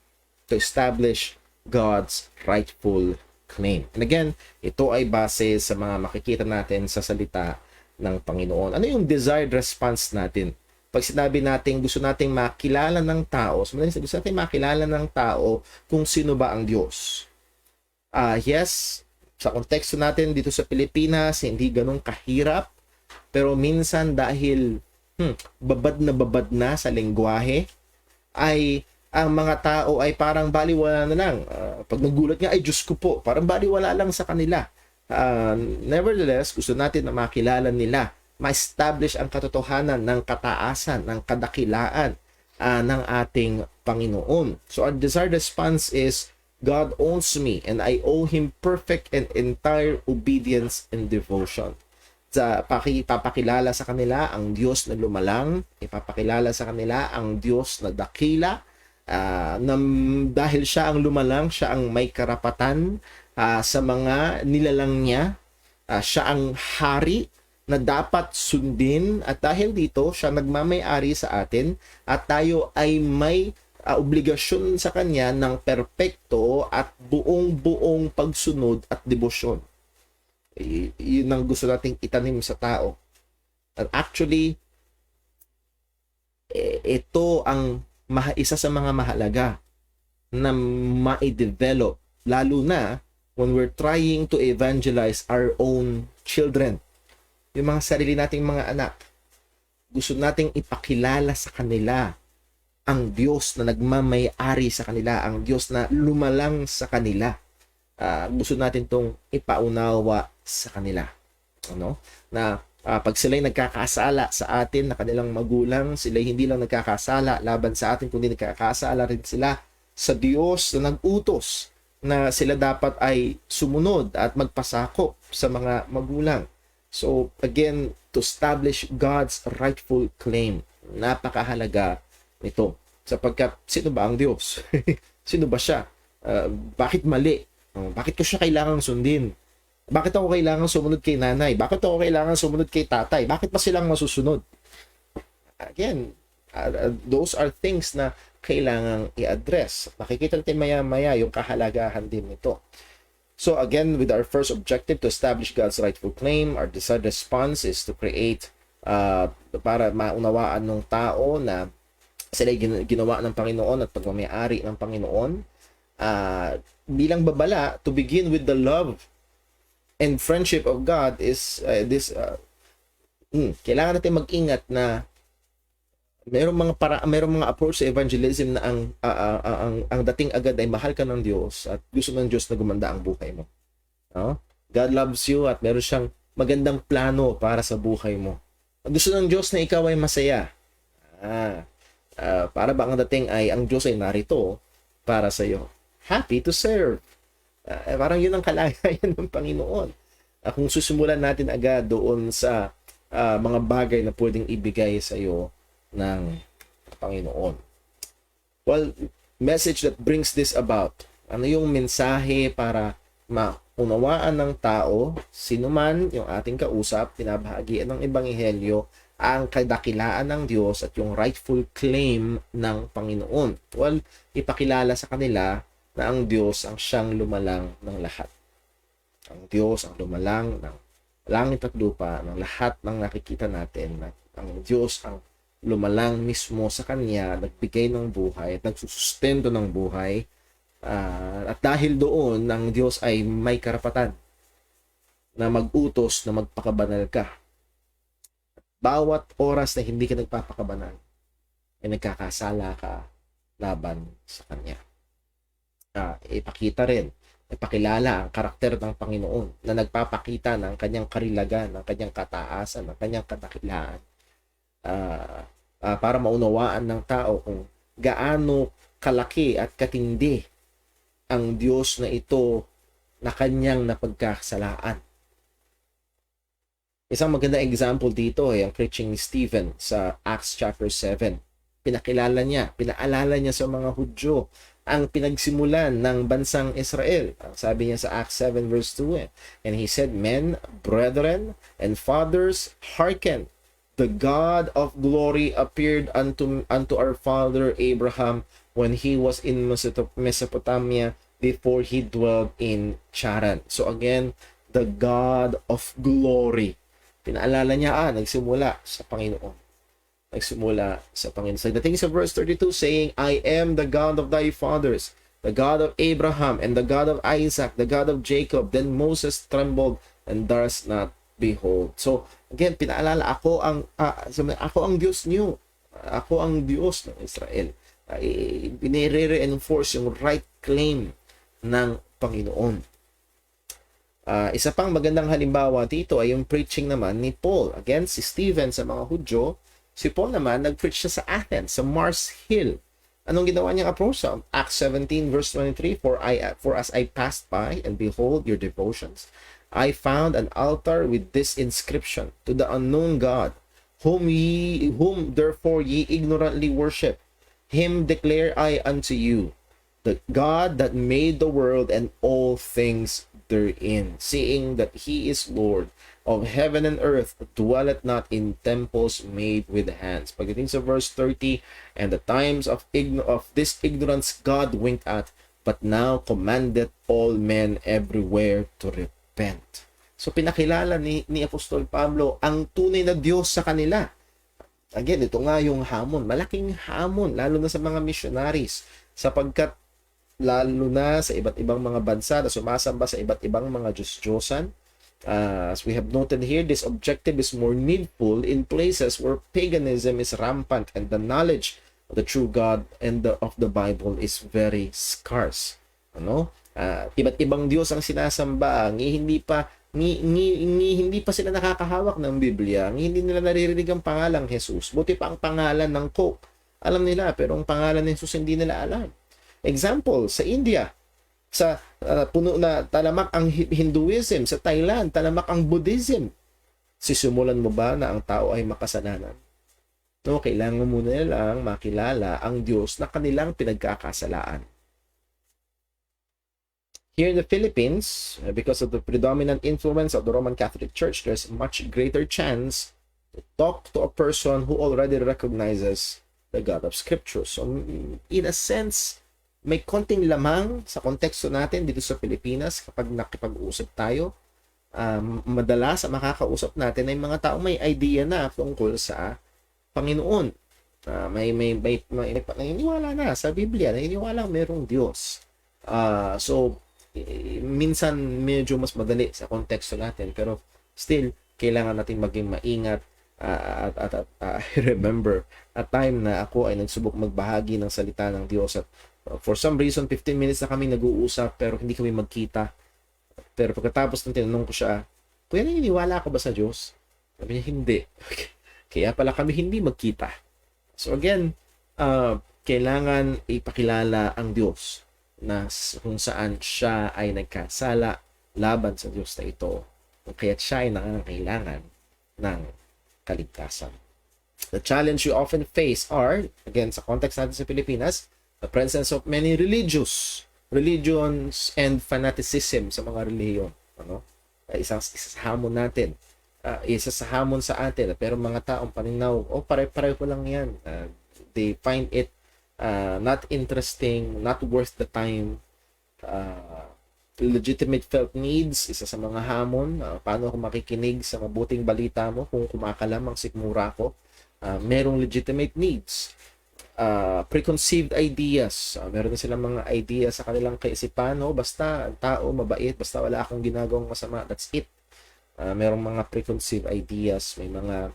To establish God's rightful claim. And again, ito ay base sa mga makikita natin sa salita ng Panginoon. Ano yung desired response natin? Pag sinabi natin gusto nating makilala ng tao, gusto natin makilala ng tao kung sino ba ang Diyos. Yes, sa konteksto natin dito sa Pilipinas, hindi ganun kahirap. Pero minsan dahil babad na sa lengguwahe, ay ang mga tao ay parang baliwala na lang. Pag nagulat nga, ay Diyos ko po, parang baliwala lang sa kanila. Nevertheless, gusto natin na makilala nila, ma-establish ang katotohanan ng kataasan, ng kadakilaan ng ating Panginoon. So our desired response is, God owns me and I owe Him perfect and entire obedience and devotion. Ipapakilala sa kanila ang Diyos na lumalang, ipapakilala sa kanila ang Diyos na dakila, dahil siya ang lumalang, siya ang may karapatan sa mga nilalang niya, siya ang hari na dapat sundin, at dahil dito siya nagmamay-ari sa atin at tayo ay may obligasyon sa kanya ng perpekto at buong-buong pagsunod at debosyon. Yun ang gusto nating itanim sa tao. And actually, ito ang isa sa mga mahalaga na ma-develop, lalo na when we're trying to evangelize our own children. Yung mga sarili nating mga anak, gusto nating ipakilala sa kanila ang Diyos na nagmamay-ari sa kanila, ang Diyos na lumalang sa kanila. Gusto natin tong ipaunawa sa kanila. Na pag sila'y nagkakasala sa atin na kanilang magulang, sila'y hindi lang nagkakasala laban sa atin, kundi nagkakasala rin sila sa Diyos na nag-utos na sila dapat ay sumunod at magpasakop sa mga magulang. So, again, to establish God's rightful claim. Napakahalaga nito. Sapagkat, sino ba ang Diyos? Sino ba siya? Bakit mali? Bakit ko siya kailangang sundin? Bakit ako kailangang sumunod kay nanay? Bakit ako kailangang sumunod kay tatay? Bakit pa silang masusunod? Again, those are things na kailangang i-address. Makikita natin maya-maya yung kahalagahan din nito. So again, with our first objective to establish God's rightful claim, our desired response is to create para maunawaan ng tao na sila ginawa ng Panginoon at pagmamayari ng Panginoon. Bilang babala, to begin with the love and friendship of God is kailangan natin mag-ingat na mayroong mga approach sa evangelism na ang dating agad ay mahal ka ng Diyos at gusto ng Diyos na gumanda ang buhay mo. God loves you at meron siyang magandang plano para sa buhay mo. Gusto ng Diyos na ikaw ay masaya. Para ba ang dating ay ang Diyos ay narito para sa iyo? Happy to serve. Parang yun ang kalagayan ng Panginoon. Kung susimulan natin agad doon sa mga bagay na pwedeng ibigay sa iyo ng Panginoon. Well, message that brings this about. Ano yung mensahe para maunawaan ng tao, sino man yung ating kausap, pinabahagian ng Ebanghelyo, ang kadakilaan ng Diyos at yung rightful claim ng Panginoon. Well, ipakilala sa kanila na ang Diyos ang siyang lumalang ng lahat. Ang Diyos ang lumalang ng langit at lupa, ng lahat ng nakikita natin. Ang Diyos ang lumalang mismo sa Kanya, nagbigay ng buhay at nagsusustento ng buhay. At dahil doon, ang Diyos ay may karapatan na mag-utos na magpakabanal ka. Bawat oras na hindi ka nagpapakabanal, ay nagkakasala ka laban sa Kanya. Ipakita rin, ipakilala ang karakter ng Panginoon na nagpapakita ng Kanyang karilagan, ng Kanyang kataasan, ng Kanyang kadakilaan. Para maunawaan ng tao kung gaano kalaki at katindi ang Diyos na ito na Kanyang napagkakasalaan. Isang magandang example dito ay ang preaching ni Stephen sa Acts chapter 7. Pinakilala niya, pinaalala niya sa mga Hudyo ang pinagsimulan ng bansang Israel. Ang sabi niya sa Acts 7 verse 2, and he said, "Men, brethren, and fathers, hearken. The God of glory appeared unto our father Abraham when he was in Mesopotamia before he dwelled in Charan." So again, the God of glory. Pinaalala niya, nagsimula sa Panginoon. Nagsimula sa Panginoon. So the things of verse 32 saying, "I am the God of thy fathers, the God of Abraham, and the God of Isaac, the God of Jacob." Then Moses trembled and durst not behold. So again, pinaalala, ako ang Diyos niyo. Ako ang Diyos ng Israel. Binire-reinforce yung right claim ng Panginoon. Isa pang magandang halimbawa dito ay yung preaching naman ni Paul. Again, si Stephen sa mga Hudyo, si Paul naman nag-preach siya sa Athens, sa Mars Hill. Anong ginawa niyang approach? Acts 17 verse 23, For as I passed by and behold your devotions, I found an altar with this inscription, to the unknown God, whom therefore ye ignorantly worship. Him declare I unto you, the God that made the world and all things therein, seeing that he is Lord of heaven and earth dwelleth not in temples made with hands. Pagdating sa verse 30, and the times of this ignorance God winked at, but now commandeth all men everywhere to repent. So pinakilala ni Apostol Pablo ang tunay na Diyos sa kanila. Again, ito nga yung hamon, malaking hamon, lalo na sa mga missionaries, sapagkat lalo na sa iba't ibang mga bansa na sumasamba sa iba't ibang mga Diyos-Diyosan. As we have noted here, this objective is more needful in places where paganism is rampant and the knowledge of the true God and of the Bible is very scarce. Ano? Iba't ibang Diyos ang sinasamba, hindi pa sila nakakahawak ng Biblia, hindi nila naririnig ang pangalang Jesus. Buti pa ang pangalan ng Coke. Alam nila, pero ang pangalan ng Jesus hindi nila alam. Example, sa India, sa puno na talamak ang Hinduism, sa Thailand, talamak ang Buddhism. Sisimulan mo ba na ang tao ay makasalanan? No, kailangan muna nilang makilala ang Diyos na kanilang pinagkakasalaan. Here in the Philippines, because of the predominant influence of the Roman Catholic Church, there's much greater chance to talk to a person who already recognizes the God of Scripture. So, in a sense, may konting lamang sa konteksto natin dito sa Pilipinas kapag nakipag-usap tayo. Madalas ang makakausap natin ay mga tao may idea na tungkol sa Panginoon. May naniniwala na sa Biblia, naniniwala merong Diyos. So, minsan medyo mas madali sa konteksto natin, pero still kailangan natin maging maingat. I remember a time na ako ay nagsubok magbahagi ng salita ng Diyos at for some reason 15 minutes na kami nag-uusap pero hindi kami magkita. Pero pagkatapos ng tinanong ko siya, "Kuya, naniniwala ka ba sa Diyos?" Sabi niya, "Hindi." Kaya pala kami hindi magkita. So again, kailangan ipakilala ang Diyos na kung saan siya ay nagkasala laban sa Diyos na ito, kaya siya ay nangangailangan ng kaligtasan. The challenge you often face are, again, sa context natin sa Pilipinas, the presence of many religions and fanaticism sa mga reliyon. Ano? Isa sa hamon natin. Isa sa hamon sa atin. Pero mga taong paninaw, pare-pareho lang yan. They find it not interesting, not worth the time. Legitimate felt needs, isa sa mga hamon. Paano ako makikinig sa mabuting balita mo kung kumakalam ang sikmura ko? Merong legitimate needs. Preconceived ideas. Meron na silang mga ideas sa kanilang kaisipan. Basta ang tao mabait, basta wala akong ginagawang masama, that's it. Merong mga preconceived ideas, may mga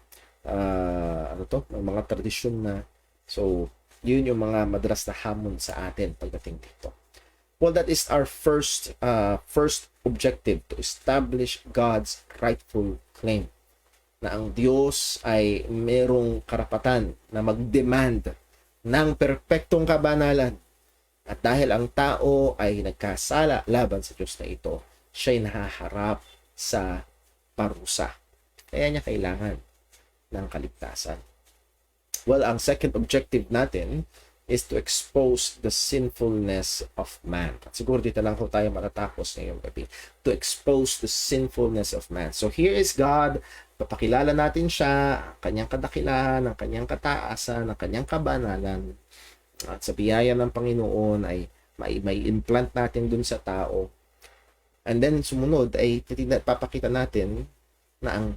may mga tradisyon na. So, yun yung mga madalas na hamon sa atin pagdating dito. Well, that is our first objective, to establish God's rightful claim. Na ang Diyos ay merong karapatan na mag-demand ng perpektong kabanalan. At dahil ang tao ay nagkasala laban sa Diyos na ito, siya'y nahaharap sa parusa. Kaya niya kailangan ng kaligtasan. Well, ang second objective natin is to expose the sinfulness of man. At siguro dito lang ko tayo matatapos ngayong gabi. To expose the sinfulness of man. So here is God. Papakilala natin siya, ang kanyang kadakilaan, ang kanyang kataasan, ang kanyang kabanalan. At sa biyaya ng Panginoon ay may implant natin dun sa tao. And then sumunod ay papakita natin na ang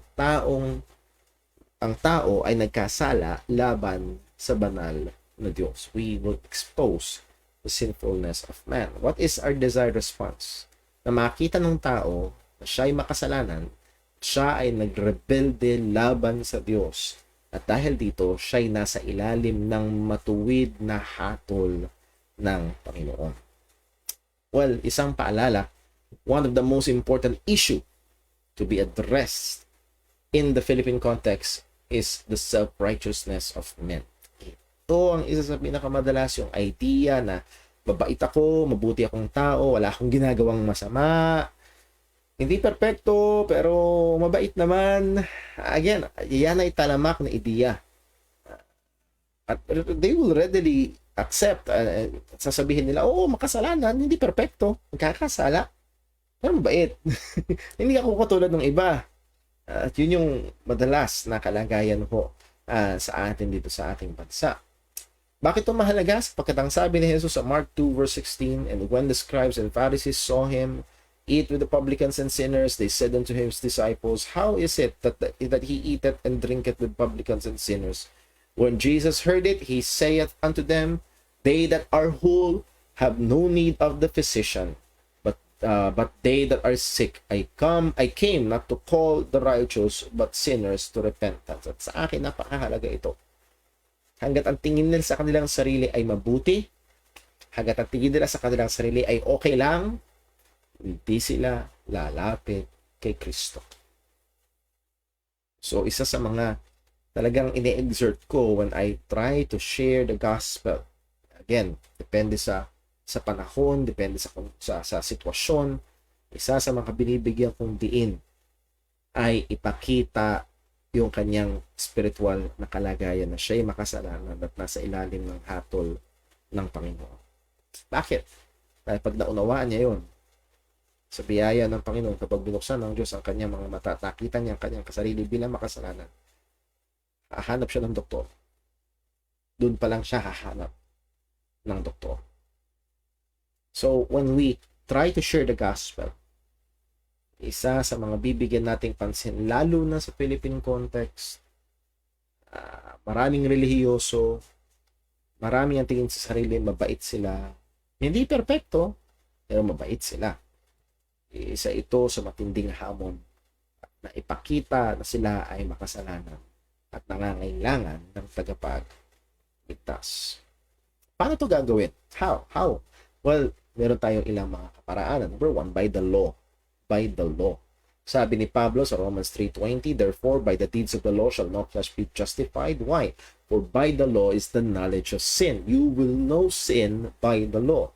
tao ay nagkasala laban sa banal na Diyos. We will expose the sinfulness of man. What is our desired response? Na makita ng tao na siya ay makasalanan, siya ay nagrebelde laban sa Diyos. At dahil dito, siya ay nasa ilalim ng matuwid na hatol ng Panginoon. Well, isang paalala, one of the most important issue to be addressed in the Philippine context is the self-righteousness of men. Ito ang isa sa pinakamadalas, yung idea na mabait ako, mabuti akong tao, wala akong ginagawang masama, hindi perpekto, pero mabait naman. Again, yan ay talamak na ideya. At they will readily accept, sasabihin nila, makasalanan, hindi perpekto, magkakasala, pero mabait. Hindi ako katulad ng iba. At yun yung madalas na kalagayan ho sa atin dito sa ating bansa. Bakit ito mahalaga? Sapagkat ang sabi ni Jesus sa Mark 2 verse 16, "And when the scribes and Pharisees saw him eat with the publicans and sinners, they said unto his disciples, How is it that he eateth and drinketh with publicans and sinners? When Jesus heard it, he saith unto them, They that are whole have no need of the physician, but they that are sick. I came not to call the righteous, but sinners to repentance." At sa akin, napakahalaga ito. Hanggat ang tingin nila sa kanilang sarili ay mabuti, hanggat ang tingin nila sa kanilang sarili ay okay lang, hindi sila lalapit kay Kristo. So, isa sa mga talagang ine-exert ko when I try to share the gospel, again, depende sa panahon, depende sa sitwasyon, isa sa mga binibigyan kong diin ay ipakita yung kanyang spiritual na kalagayan na siya'y makasalanan at nasa ilalim ng hatol ng Panginoon. Bakit? Dahil pag naunawaan niya yun, sa biyaya ng Panginoon, kapag binuksan ng Diyos ang kanyang mga mata, nakita niya ang kanyang kasarili bilang makasalanan, hahanap siya ng doktor. Doon pa lang siya hahanap ng doktor. So, when we try to share the gospel, isa sa mga bibigyan nating pansin, lalo na sa Philippine context, maraming relihiyoso, maraming ang tingin sa sarili, mabait sila. Hindi perpekto, pero mabait sila. Isa ito sa matinding hamon na ipakita na sila ay makasalanan at nangangailangan ng tagapagligtas. Paano ito gagawin? How? Well, meron tayong ilang mga kaparaanan. Number one, by the law. By the law. Sabi ni Pablo sa Romans 3:20, "Therefore, by the deeds of the law shall no flesh be justified." Why? For by the law is the knowledge of sin. You will know sin by the law.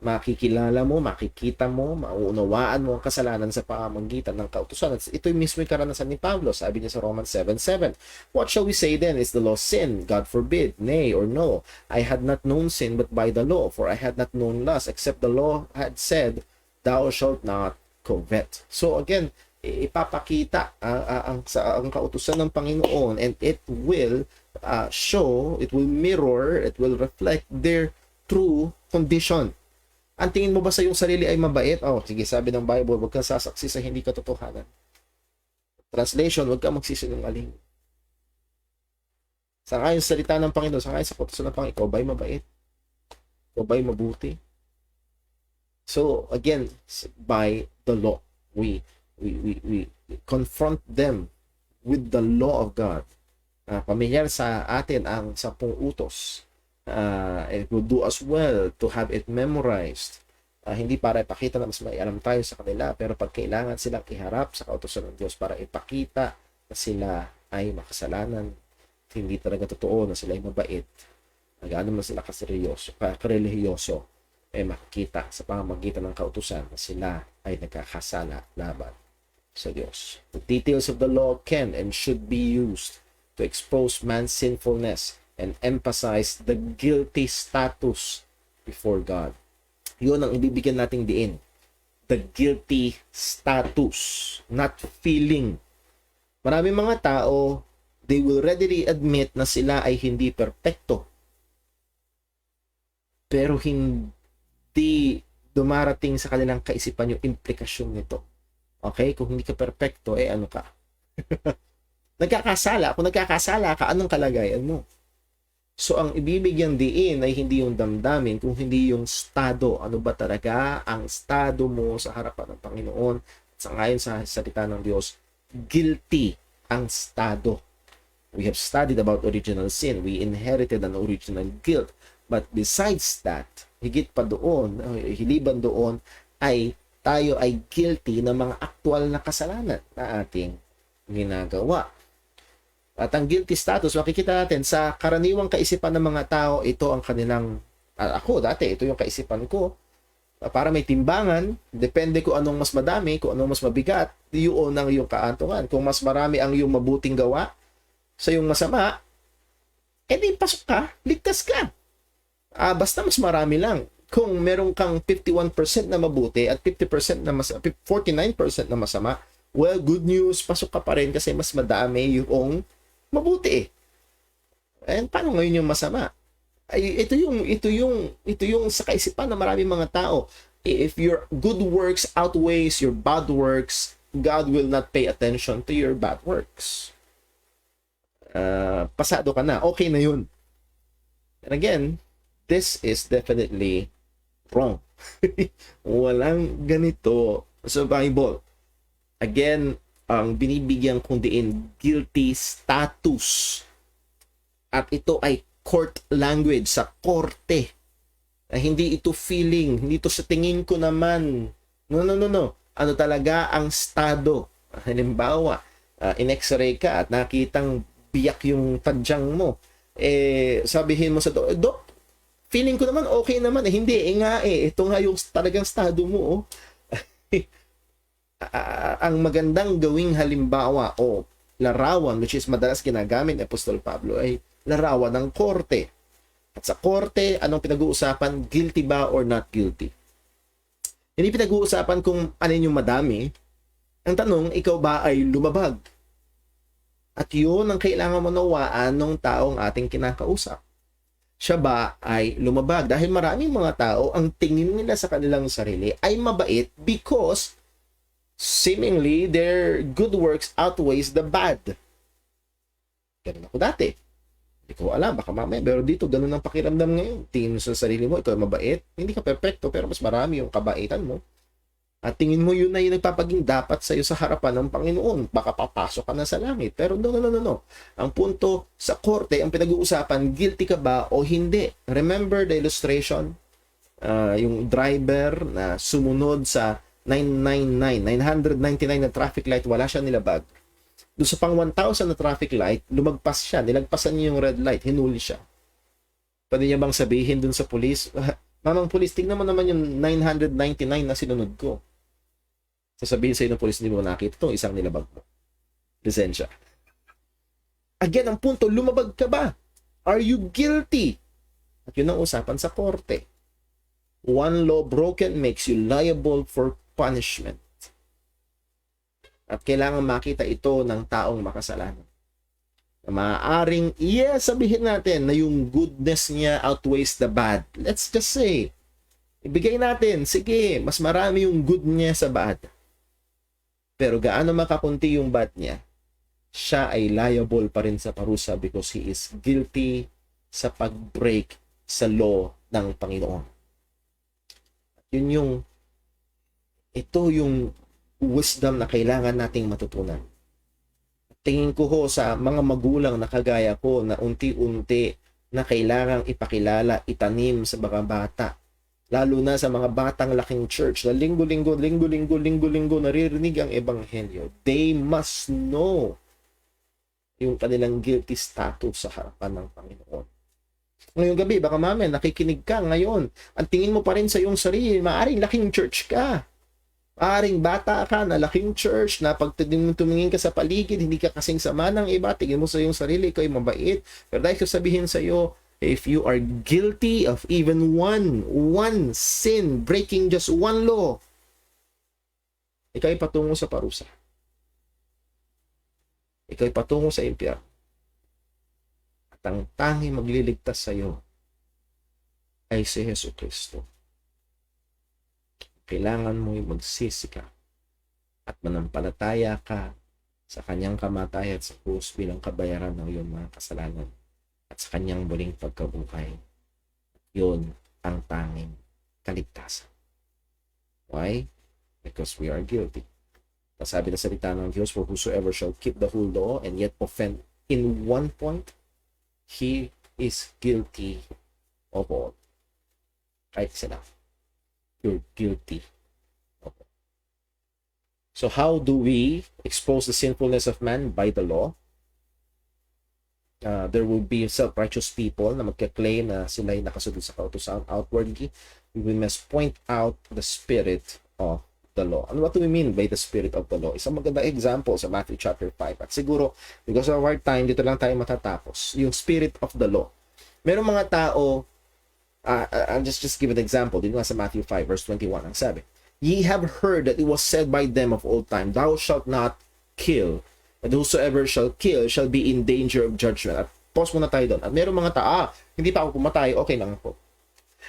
Makikilala mo, makikita mo, mauunawaan mo ang kasalanan sa pamamagitan ng kautusan. At ito'y mismo yung karanasan ni Pablo. Sabi niya sa Romans 7:7, "What shall we say then? Is the law sin? God forbid. Nay or no. I had not known sin but by the law, for I had not known lust, except the law had said, Thou shalt not covet." So again, ipapakita ang kautusan ng Panginoon, and it will show, it will mirror, it will reflect their true condition. Ang tingin mo ba sa iyong sarili ay mabait? Sige, sabi ng Bible, huwag kang sasaksi sa hindi katotohanan. Translation, huwag kang magsisinungaling. Sangayon sa salita ng Panginoon, sangayon sa kautusan ng Panginoon, ikaw ba'y mabait? Ikaw ba'y mabuti? So, again, by the law, we confront them with the law of God. Pamilyar sa atin ang 10 utos. It will do us well to have it memorized. Hindi para ipakita na mas may alam tayo sa kanila, pero pag kailangan silang iharap sa kautusan ng Diyos para ipakita na sila ay makasalanan, hindi talaga totoo na sila ay mabait, gaano man sila karelihiyoso, makikita sa pamamagitan ng kautusan na sila ay nagkakasala laban sa Diyos. The details of the law can and should be used to expose man's sinfulness and emphasize the guilty status before God. Yun ang ibibigyan nating diin. The guilty status, not feeling. Maraming mga tao, they will readily admit na sila ay hindi perpekto. Pero hindi dumarating sa kanilang kaisipan yung implikasyon nito. Okay? Kung hindi ka perpekto, ano ka? Nagkakasala. Kung nagkakasala ka, anong kalagayan mo? So, ang ibibigyan diin ay hindi yung damdamin, kung hindi yung estado. Ano ba talaga ang estado mo sa harapan ng Panginoon? At sa ngayon sa salita ng Diyos, guilty ang estado. We have studied about original sin. We inherited an original guilt. But besides that, higit pa doon, hiliban doon, ay tayo ay guilty ng mga aktual na kasalanan na ating ginagawa. At ang guilty status, makikita natin sa karaniwang kaisipan ng mga tao, ito ang kanilang, ako dati, ito yung kaisipan ko. Para may timbangan, depende kung anong mas madami, kung anong mas mabigat, yun ang iyong kaantungan. Kung mas marami ang iyong mabuting gawa sa iyong masama, edi pasok ka, ligtas ka. Basta mas marami lang. Kung meron kang 51% na mabuti at 50% na 49% na masama, well, good news, pasok ka pa rin kasi mas madami yung mabuti. And paano ngayon yung masama? Ay, ito yung sa kaisipan ng maraming mga tao. If your good works outweighs your bad works, God will not pay attention to your bad works. Pasado ka na, okay na yun. And again, this is definitely wrong. Walang ganito sa Bible. Again, ang binibigyan kong diin, guilty status. At ito ay court language, sa korte. Hindi ito feeling, hindi ito sa tingin ko naman. No. Ano talaga ang estado? Halimbawa, in-x-ray ka at nakitang biyak yung tadyang mo. Sabihin mo sa Dok, feeling ko naman okay naman. Hindi, ito nga yung talagang estado mo. Ang magandang gawing halimbawa o larawan, which is madalas ginagamit ni Apostol Pablo, ay larawan ng korte. At sa korte, anong pinag-uusapan? Guilty ba or not guilty? Hindi pinag-uusapan kung alin yung madami. Ang tanong, ikaw ba ay lumabag? At yun ang kailangan manawaan ng taong ating kinakausap. Siya ba ay lumabag? Dahil maraming mga tao, ang tingin nila sa kanilang sarili ay mabait because seemingly their good works outweighs the bad. Ganun ako dati. Hindi ko alam, baka mamaya. Pero dito, ganun ang pakiramdam ngayon. Tingin mo sa sarili mo, ito ay mabait. Hindi ka perfecto, pero mas marami yung kabaitan mo. At tingin mo yun na yung nagpapaging dapat sa'yo sa harapan ng Panginoon. Baka papasok ka na sa langit. Pero no. Ang punto sa korte, ang pinag-uusapan, guilty ka ba o hindi? Remember the illustration? Yung driver na sumunod sa 999 na traffic light, wala siya nilabag. Doon sa pang 1,000 na traffic light, lumagpas siya, nilagpasan niya yung red light, hinuli siya. Pwede niya bang sabihin doon sa pulis, Mamang pulis, tingnan mo naman yung 999 na sinunod ko. Sasabihin sa'yo ng pulis, hindi mo nakita itong isang nilabag mo. Lisensya. Again, ang punto, lumabag ka ba? Are you guilty? At yun ang usapan sa korte. One law broken makes you liable for punishment. At kailangan makita ito ng taong makasalanan. Na maaaring, sabihin natin na yung goodness niya outweighs the bad. Let's just say, ibigay natin, sige, mas marami yung good niya sa bad. Pero gaano makakunti yung bad niya, siya ay liable pa rin sa parusa because he is guilty sa pag-break sa law ng Panginoon. Ito yung wisdom na kailangan nating matutunan. Tingin ko sa mga magulang na kagaya ko na unti-unti na kailangang ipakilala, itanim sa mga bata. Lalo na sa mga batang laking church na linggo-linggo naririnig ang ebanghelyo. They must know yung kanilang guilty status sa harapan ng Panginoon. Ngayong gabi, baka mamaya nakikinig ka ngayon. Ang tingin mo pa rin sa iyong sarili, maaaring laking church ka. Maaring bata ka na laking church na pag tumingin ka sa paligid, hindi ka kasing sama ng iba, tingin mo sa iyong sarili, ikaw ay mabait. Pero dahil sabihin sa iyo, if you are guilty of even one sin, breaking just one law, ikaw ay patungo sa parusa. Ikaw ay patungo sa impyerno. At ang tanging magliligtas sa iyo ay si Jesucristo. Kailangan mo yung magsisi ka at manampalataya ka sa kanyang kamatayan sa krus bilang kabayaran ng iyong mga kasalanan at sa kanyang muling pagkabuhay. Yun ang tanging kaligtasan. Why? Because we are guilty. Sabi na salita ng Diyos, for whosoever shall keep the whole law and yet offend in one point, he is guilty of all. Kahit sila. You're guilty. Okay. So how do we expose the sinfulness of man? By the law. There will be self-righteous people na magka-claim na sila ay nakasunod sa kautusan outwardly. We must point out the spirit of the law. And what do we mean by the spirit of the law? Isang magandang example sa Matthew chapter 5. At siguro, because of our time, dito lang tayo matatapos. Yung spirit of the law. Merong mga tao, I'll just give an example. Dito nga sa Matthew 5 verse 21, ang sabi, Ye have heard that it was said by them of old time, thou shalt not kill, and whosoever shall kill shall be in danger of judgment. At pause muna tayo doon. At meron mga hindi pa ako pumatay, okay lang ako.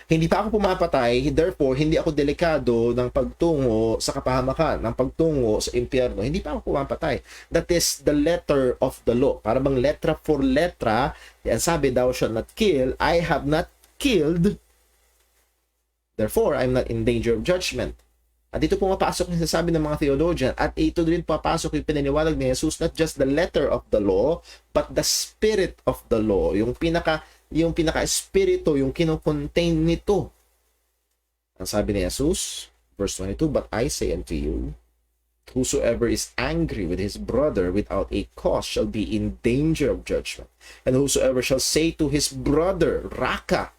Hindi pa ako pumapatay, therefore, hindi ako delikado ng pagtungo sa kapahamakan, ng pagtungo sa impyerno. Hindi pa ako pumapatay. That is the letter of the law. Para bang letra for letra, yan sabi, thou shalt not kill, I have not killed, therefore, I'm not in danger of judgment. At dito pumapasok yung sasabi ng mga theologian, at ito din papasok yung pinaniwalag ni Jesus, not just the letter of the law, but the spirit of the law. Yung pinaka-espiritu, yung kinocontain nito. Ang sabi ni Jesus, verse 22, but I say unto you, whosoever is angry with his brother without a cause shall be in danger of judgment. And whosoever shall say to his brother, Raka,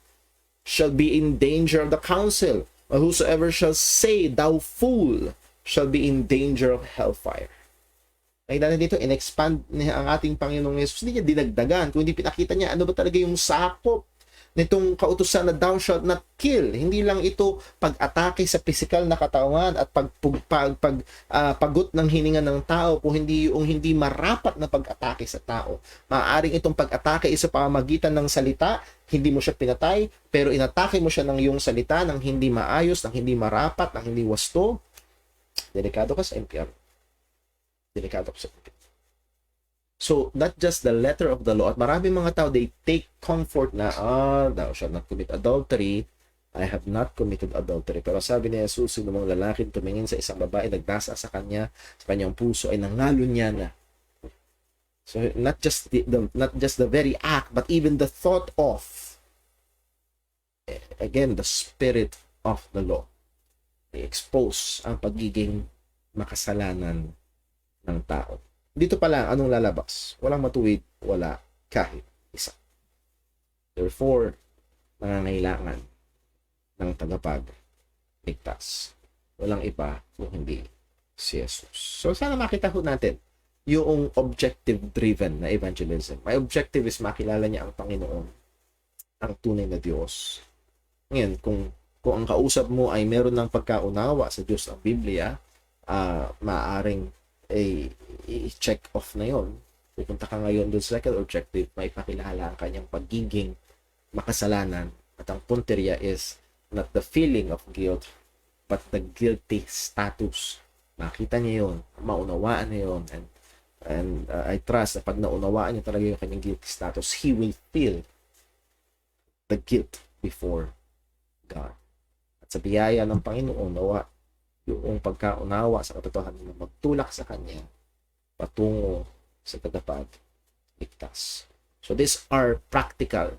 shall be in danger of the council. Or whosoever shall say, thou fool, shall be in danger of hellfire. Nakita natin dito, in-expand niya ang ating Panginoong Yesus. Hindi niya dinagdagan, kundi pinakita niya ano ba talaga yung sakop nitong kautusan na thou shalt not kill. Hindi lang ito pag-atake sa physical na katawan at pagot ng hininga ng tao, kung hindi yung hindi marapat na pag-atake sa tao. Maaaring itong pag-atake isa pamamagitan ng salita, hindi mo siya pinatay, pero inatake mo siya ng iyong salita ng hindi maayos, ng hindi marapat, ng hindi wasto. Delikado ka sa impyerno. Delikado ka sa impyerno. So, not just the letter of the law. At maraming mga tao, they take comfort na, thou shalt not commit adultery. I have not committed adultery. Pero sabi ni Jesus, yung mga lalaki tumingin sa isang babae, nagdasa sa kanyang puso, ay nangalo niya na. So, not just the very act, but even the thought of, again, the spirit of the law. They expose ang pagiging makasalanan ng tao. Dito pa lang, anong lalabas? Walang matuwid, wala kahit isa. Therefore, nangangailangan ng tagapagligtas. Walang iba kung hindi si Jesus. So, sana makita ho natin yung objective-driven na evangelism. My objective is makilala niya ang Panginoon, ang tunay na Diyos. Ngayon, kung ang kausap mo ay meron ng pagkaunawa sa Diyos ang Biblia, maaaring i-check off na yon. Pupunta ka ngayon doon sa second objective, may pakilala ang kanyang pagiging makasalanan. At ang punteriya is not the feeling of guilt, but the guilty status. Makita niya yon, maunawaan niya yon, and I trust na pag naunawaan niya talaga yung kanyang guilty status, he will feel the guilt before God. At sa biyaya ng Panginoon, nawa yung pagkaunawa sa katotohanan na magtulak sa Kanya patungo sa tagapagligtas. So these are practical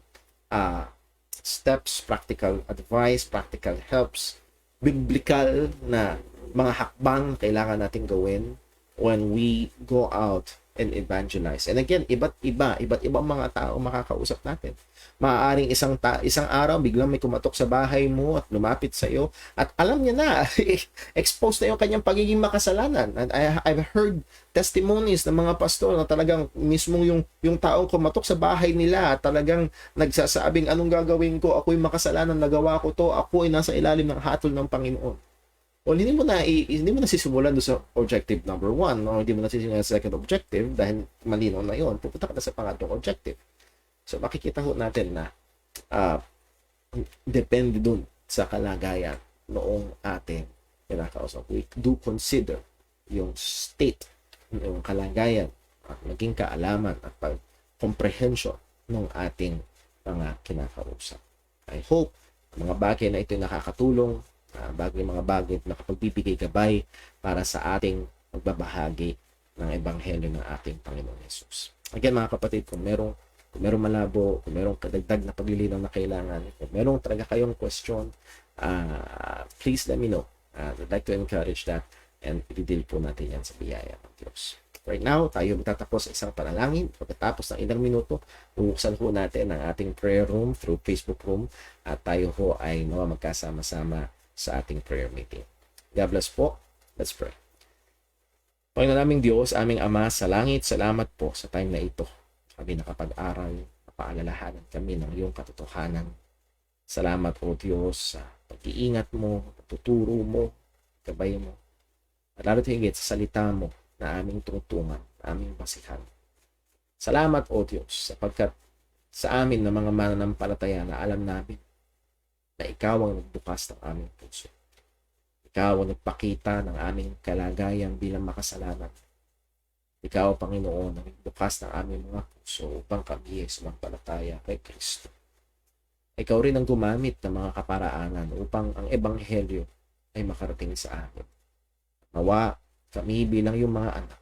steps, practical advice, practical helps, biblical na mga hakbang kailangan natin gawin when we go out and evangelize. And again, iba't ibang mga tao makakausap natin. Maaaring isang araw biglang may kumatok sa bahay mo at lumapit sa iyo at alam niya na exposed na yung kanyang pagiging makasalanan. And I've heard testimonies ng mga pastor na talagang mismong yung taong kumatok sa bahay nila at talagang nagsasabing, anong gagawin ko? Ako'y makasalanan, nagawa ko to. Ako ay nasa ilalim ng hatol ng Panginoon. Well, hindi mo na sisimulan doon sa objective number 1, o hindi mo na sisimulan sa second objective dahil malinaw na yon. Pupunta ka na sa pangatlong objective. So, makikita ho natin na depende dun sa kalagayan noong ating kinakausap. We do consider yung state, yung kalagayan, at maging kaalaman at comprehension ng ating mga kinakausap. I hope mga bagay na ito nakakatulong, mga bagay na nakapagbibigay gabay para sa ating pagbabahagi ng ebanghelyo ng ating Panginoon Jesus. Again, mga kapatid, kung merong malabo, kung merong kadagdag na paglilinaw na kailangan, kung merong talaga kayong question, please let me know. I'd like to encourage that and i-deal po natin yan sa biyaya ng Diyos. Right now, tayo magtatapos sa isang panalangin. Pagkatapos ng ilang minuto, bubuksan po natin ang ating prayer room through Facebook room at tayo ho ay magkasama-sama sa ating prayer meeting. God bless po. Let's pray. Panginoon naming Diyos, aming Ama sa langit, salamat po sa time na ito. Kami nakapag-aral, napaalalahanan kami ng iyong katotohanan. Salamat po Diyos sa pag-iingat mo, pagtuturo mo, Gabayan mo. At lalo't higit sa salita mo na aming tungtungan, aming basihan. Salamat, O Diyos, sapagkat sa amin na mga mananampalataya na alam namin na Ikaw ang nagbukas ng aming puso. Ikaw ang nagpakita ng aming kalagayan bilang makasalanan. Ikaw, Panginoon, ang nagbukas ng aming mga puso upang kami ay sumampalataya kay Kristo. Ikaw rin ang gumamit ng mga kaparaanan upang ang Ebanghelyo ay makarating sa amin. Nawa, kami bilang yung mga anak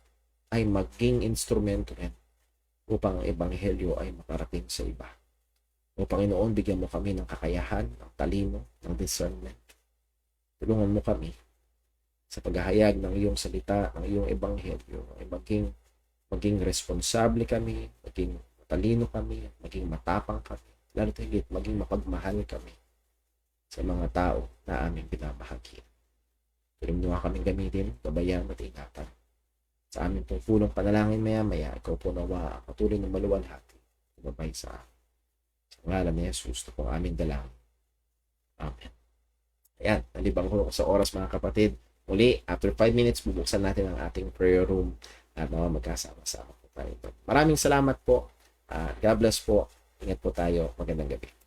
ay maging instrumento rin upang ang Ebanghelyo ay makarating sa iba. O Panginoon, bigyan mo kami ng kakayahan, ng talino, ng discernment. Tulungan mo kami sa paghahayag ng iyong salita, ng iyong Ebanghelyo, ay maging responsable kami, maging matalino kami, maging matapang kami, lalo higit maging mapagmahal kami sa mga tao na aming binabahagi. Tulungan mo kaming gamitin, gabayan at ingatan. Sa aming pong pulong panalangin maya-maya, ikaw po nawa ang patuloy ng maluwalhati, gabay sa amin. Sa ngalan ni Jesus, ito po aming dalangin. Amen. Ayan, nalibang ko sa oras mga kapatid. Muli, after 5 minutes, bubuksan natin ang ating prayer room at magkasama-sama po tayo. Maraming salamat po. God bless po. Ingat po tayo. Magandang gabi.